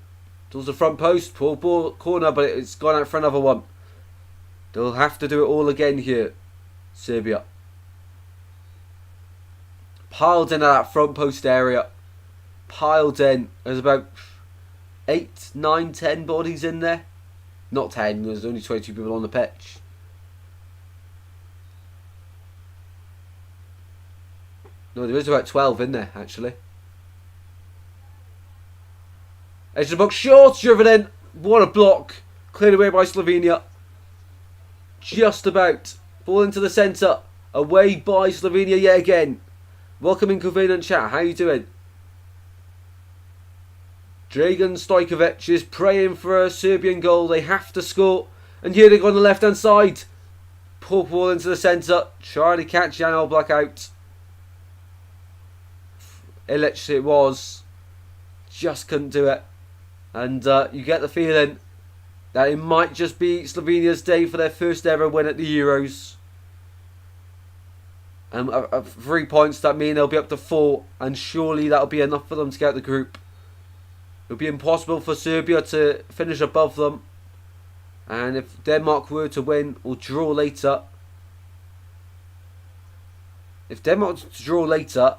Towards the front post. Poor ball corner, but it's gone out for another one. They'll have to do it all again here. Serbia. Piled into that front post area. Piled in. There's about 8, 9, 10 bodies in there. Not 10, there's only 22 people on the pitch. No, there is about 12 in there, actually. Edge of the box, short, driven in. What a block. Cleared away by Slovenia. Just about. Ball into the centre. Away by Slovenia yet again. Welcome in Covenant chat. How you doing? Dragan Stojkovic is praying for a Serbian goal. They have to score. And here they go on the left hand side. Poor ball into the centre. Trying to catch Jan Oblak out. Ilic it was. Just couldn't do it. And you get the feeling that it might just be Slovenia's day for their first ever win at the Euros. And 3 points, that mean they'll be up to 4. And surely that'll be enough for them to get the group. It'll be impossible for Serbia to finish above them. And if Denmark were to win or draw later. If Denmark were to draw later,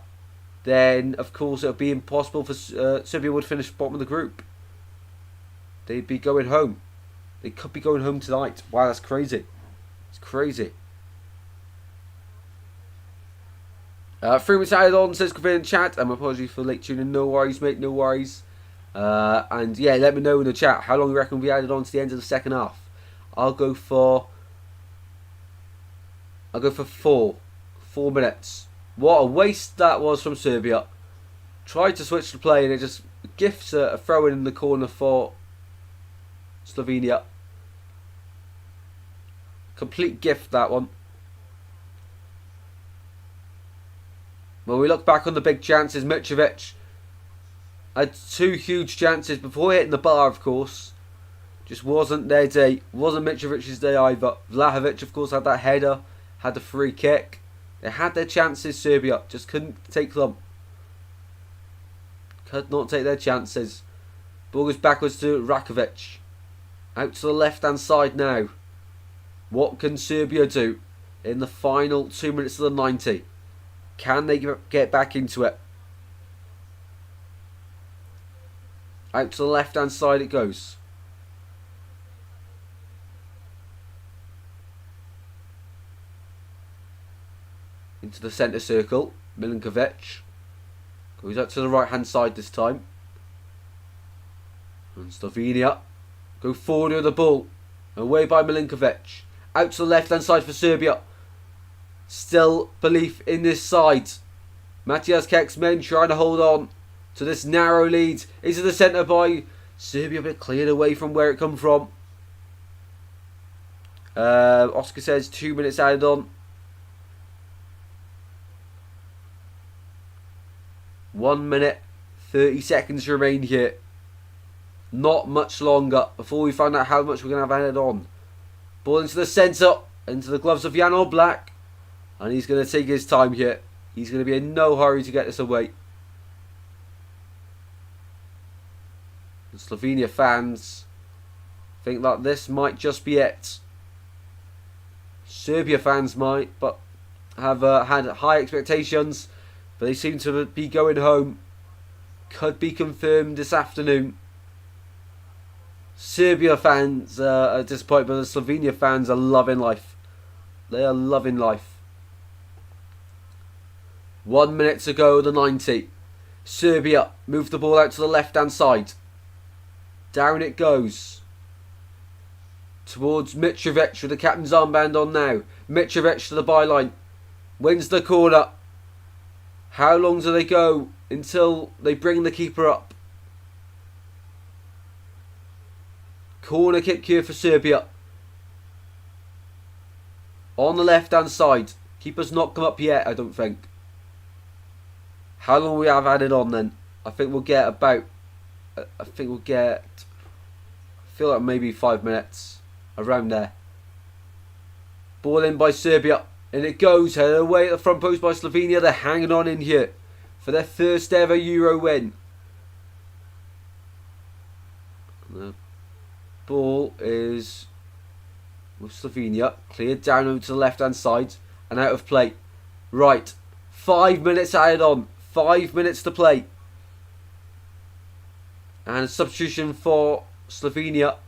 then of course it would be impossible for Serbia would finish bottom of the group. They'd be going home. They could be going home tonight. Wow, that's crazy. It's crazy. 3 minutes added on, says Covenant chat. My apologies for late tuning. No worries, mate. No worries. And yeah, let me know in the chat how long you reckon we added on to the end of the second half. I'll go for 4 minutes. What a waste that was from Serbia. Tried to switch the play and it just gifts a throw in the corner for Slovenia. Complete gift, that one. When we look back on the big chances, Mitrovic had 2 huge chances before hitting the bar, of course. Just wasn't their day. Wasn't Mitrovic's day either. Vlahovic, of course, had that header. Had the free kick. They had their chances, Serbia. Just couldn't take them. Could not take their chances. Ball goes backwards to Rakovic. Out to the left-hand side now. What can Serbia do in the final 2 minutes of the 90? Can they get back into it? Out to the left-hand side it goes. Into the centre circle. Milinkovic. Goes out to the right-hand side this time. And Slovenia go forward with the ball. Away by Milinkovic. Out to the left-hand side for Serbia. Still belief in this side. Matthias Kek's men trying to hold on to this narrow lead. Into the centre by Serbia, but cleared away from where it come from. Oscar says 2 minutes added on. 1 minute 30 seconds remain here. Not much longer before we find out how much we're going to have added on. Ball into the centre, into the gloves of Jan Oblak. And he's going to take his time here. He's going to be in no hurry to get this away. The Slovenia fans think that this might just be it. Serbia fans might, but have had high expectations. But they seem to be going home. Could be confirmed this afternoon. Serbia fans are disappointed, but the Slovenia fans are loving life. They are loving life. 1 minute to go, the 90. Serbia move the ball out to the left-hand side. Down it goes. Towards Mitrovic with the captain's armband on now. Mitrovic to the byline. Wins the corner. How long do they go until they bring the keeper up? Corner kick here for Serbia. On the left-hand side. Keeper's not come up yet, I don't think. How long will we have added on then? I think we'll get about... I feel like maybe 5 minutes. Around there. Ball in by Serbia. And it goes. Headed away at the front post by Slovenia. They're hanging on in here. For their first ever Euro win. Ball is with Slovenia. Cleared down over to the left-hand side and out of play. Right. 5 minutes added on. 5 minutes to play. And a substitution for Slovenia.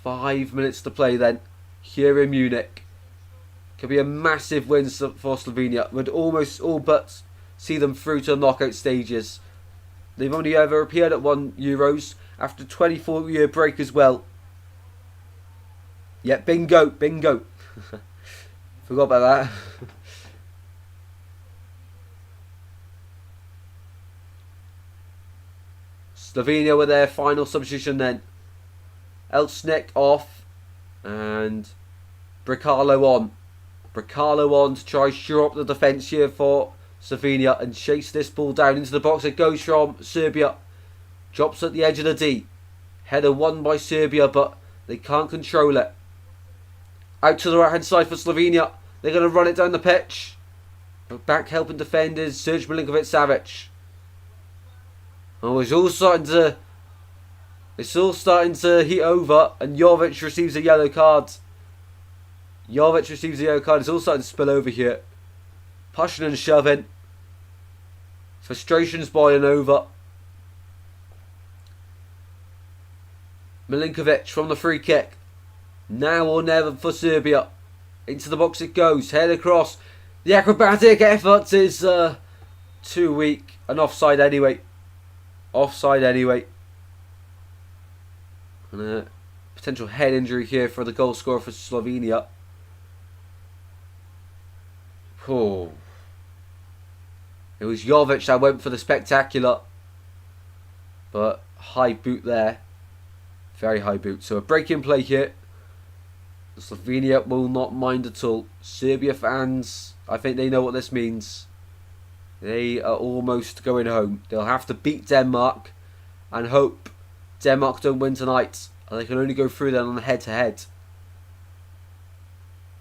5 minutes to play then. Here in Munich. Could be a massive win for Slovenia. Would almost all but see them through to the knockout stages. They've only ever appeared at one Euros after a 24-year break as well. Yeah, bingo, bingo. Forgot about that. Slovenia with their final substitution then. Elsnik off and Bricalo on. Bricalo on to try shore up the defence here for Slovenia and chase this ball down into the box. It goes from Serbia. Drops at the edge of the D. Header won by Serbia, but they can't control it. Out to the right hand side for Slovenia. They're going to run it down the pitch. But back helping defenders, Serge Milinkovic-Savic. Oh, it's all starting to heat over, and Jovic receives a yellow card. Jovic receives a yellow card. It's all starting to spill over here. Pushing and shoving. Frustrations boiling over. Milinkovic from the free kick. Now or never for Serbia. Into the box it goes. Head across. The acrobatic effort is too weak. And offside anyway. Offside anyway. And a potential head injury here for the goal scorer for Slovenia. Oh. It was Jovic that went for the spectacular. But high boot there. Very high boot. So a break in play here. Slovenia will not mind at all. Serbia fans, I think they know what this means. They are almost going home. They'll have to beat Denmark and hope Denmark don't win tonight. And they can only go through then on the head-to-head.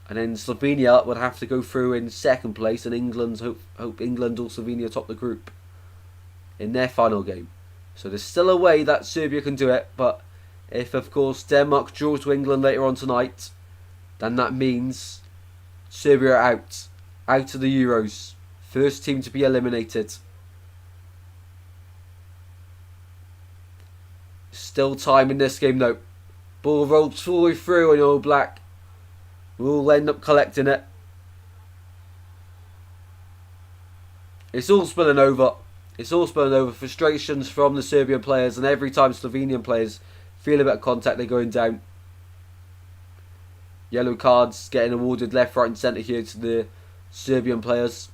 And then Slovenia would have to go through in second place, and England hope England or Slovenia top the group in their final game. So there's still a way that Serbia can do it, but if of course Denmark draws to England later on tonight, then that means Serbia are out of the Euros. First team to be eliminated. Still time in this game though. Ball rolls fully through and All Black will end up collecting it. It's all spilling over. It's all spilling over. Frustrations from the Serbian players, and every time Slovenian players feel a bit of contact, they're going down. Yellow cards getting awarded left, right and centre here to the Serbian players.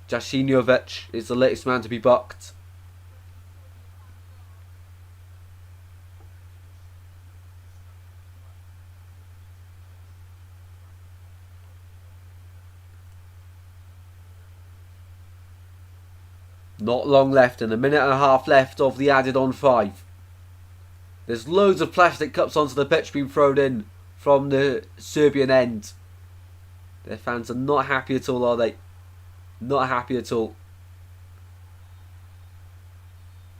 Jasinovic is the latest man to be bucked. Not long left, and a minute and a half left of the added on 5. There's loads of plastic cups onto the pitch being thrown in from the Serbian end. Their fans are not happy at all, are they? Not happy at all.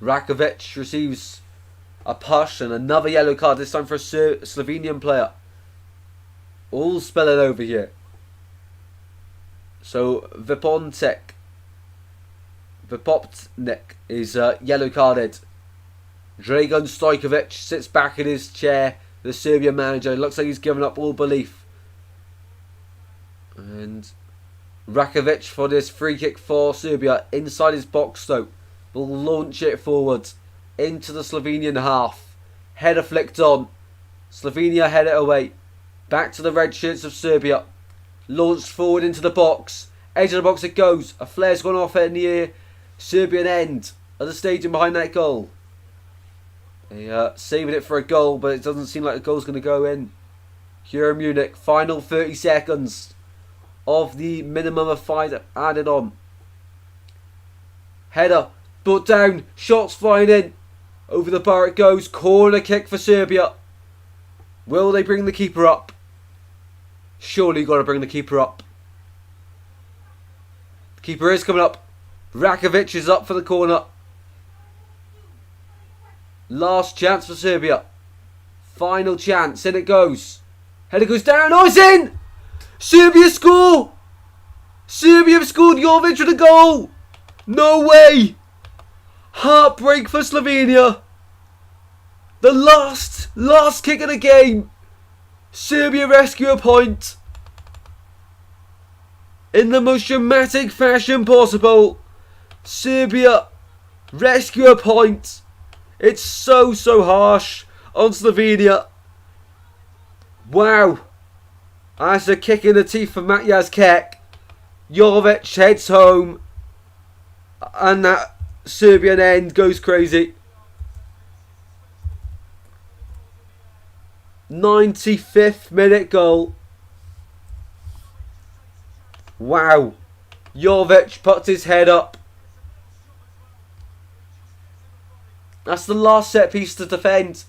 Rakovic receives a push and another yellow card, this time for a Slovenian player. All spilling over here. So Vipotnik is yellow carded. Dragan Stojkovic sits back in his chair. The Serbian manager looks like he's given up all belief. And Rakovic for this free kick for Serbia inside his box though. Will launch it forward into the Slovenian half. Header flicked on. Slovenia head it away. Back to the red shirts of Serbia. Launched forward into the box. Edge of the box it goes. A flare's gone off at near Serbian end of the stadium behind that goal. They saving it for a goal, but it doesn't seem like the goal's going to go in. Here in Munich, final 30 seconds of the minimum of 5 added on. Header, put down, shots flying in. Over the bar it goes, corner kick for Serbia. Will they bring the keeper up? Surely you've got to bring the keeper up. The keeper is coming up. Rakovic is up for the corner. Last chance for Serbia. Final chance. In it goes. Header goes down. Oh, it's in! Serbia score! Serbia have scored. Jovic with a goal. No way! Heartbreak for Slovenia. The last kick of the game. Serbia rescue a point. In the most dramatic fashion possible. Serbia rescue a point. It's so harsh on Slovenia. Wow. That's a kick in the teeth for Matjaž Kek. Jovic heads home. And that Serbian end goes crazy. 95th minute goal. Wow. Jovic puts his head up. That's the last set piece to defend.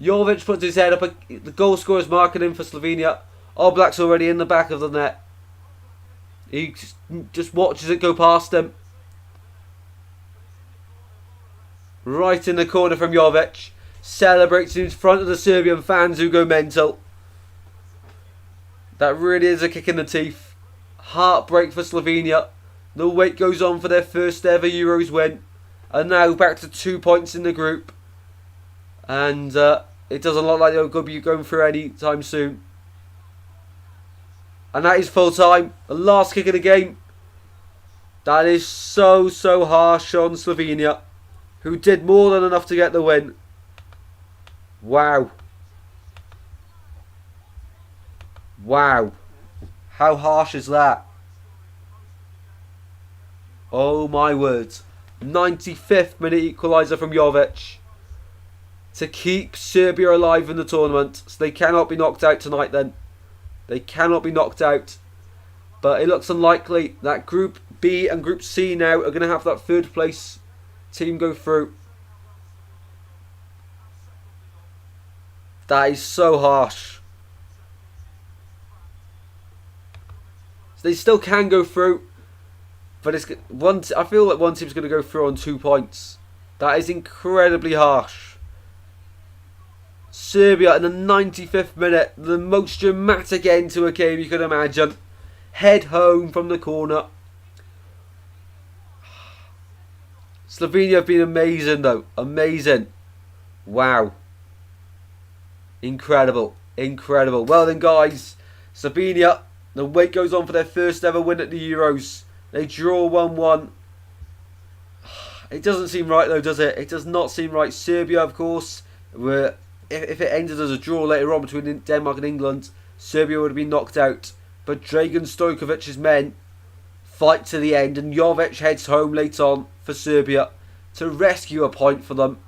Jovic puts his head up. The goal scorer's marking him for Slovenia. Oblak's already in the back of the net. He just watches it go past him. Right in the corner from Jovic. Celebrates in front of the Serbian fans who go mental. That really is a kick in the teeth. Heartbreak for Slovenia. The wait goes on for their first ever Euros win. And now back to 2 points in the group. And it doesn't look like they'll be going through any time soon. And that is full time. The last kick of the game. That is so harsh on Slovenia, who did more than enough to get the win. Wow. Wow. How harsh is that? Oh my words. 95th minute equaliser from Jovic to keep Serbia alive in the tournament. So they cannot be knocked out tonight then. They cannot be knocked out. But it looks unlikely that Group B and Group C now are going to have that third place team go through. That is so harsh. So they still can go through. But it's one. I feel like one team's going to go through on 2 points. That is incredibly harsh. Serbia in the 95th minute. The most dramatic end to a game you could imagine. Head home from the corner. Slovenia have been amazing though. Amazing. Wow. Incredible. Incredible. Well then guys. Slovenia. The wait goes on for their first ever win at the Euros. They draw 1-1. It doesn't seem right though, does it? It does not seem right. Serbia, of course, were, if it ended as a draw later on between Denmark and England, Serbia would have been knocked out. But Dragan Stojkovic's men fight to the end, and Jovic heads home late on for Serbia to rescue a point for them.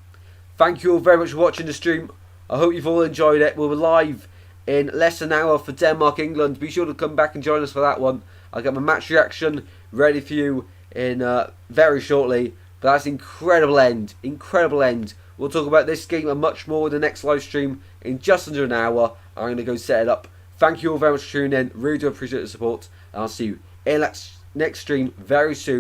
Thank you all very much for watching the stream. I hope you've all enjoyed it. We'll be live in less than an hour for Denmark-England. Be sure to come back and join us for that one. I'll get my match reaction ready for you in very shortly. But that's incredible end. Incredible end. We'll talk about this game and much more in the next live stream in just under an hour. I'm going to go set it up. Thank you all very much for tuning in. Really do appreciate the support. And I'll see you in the next stream very soon.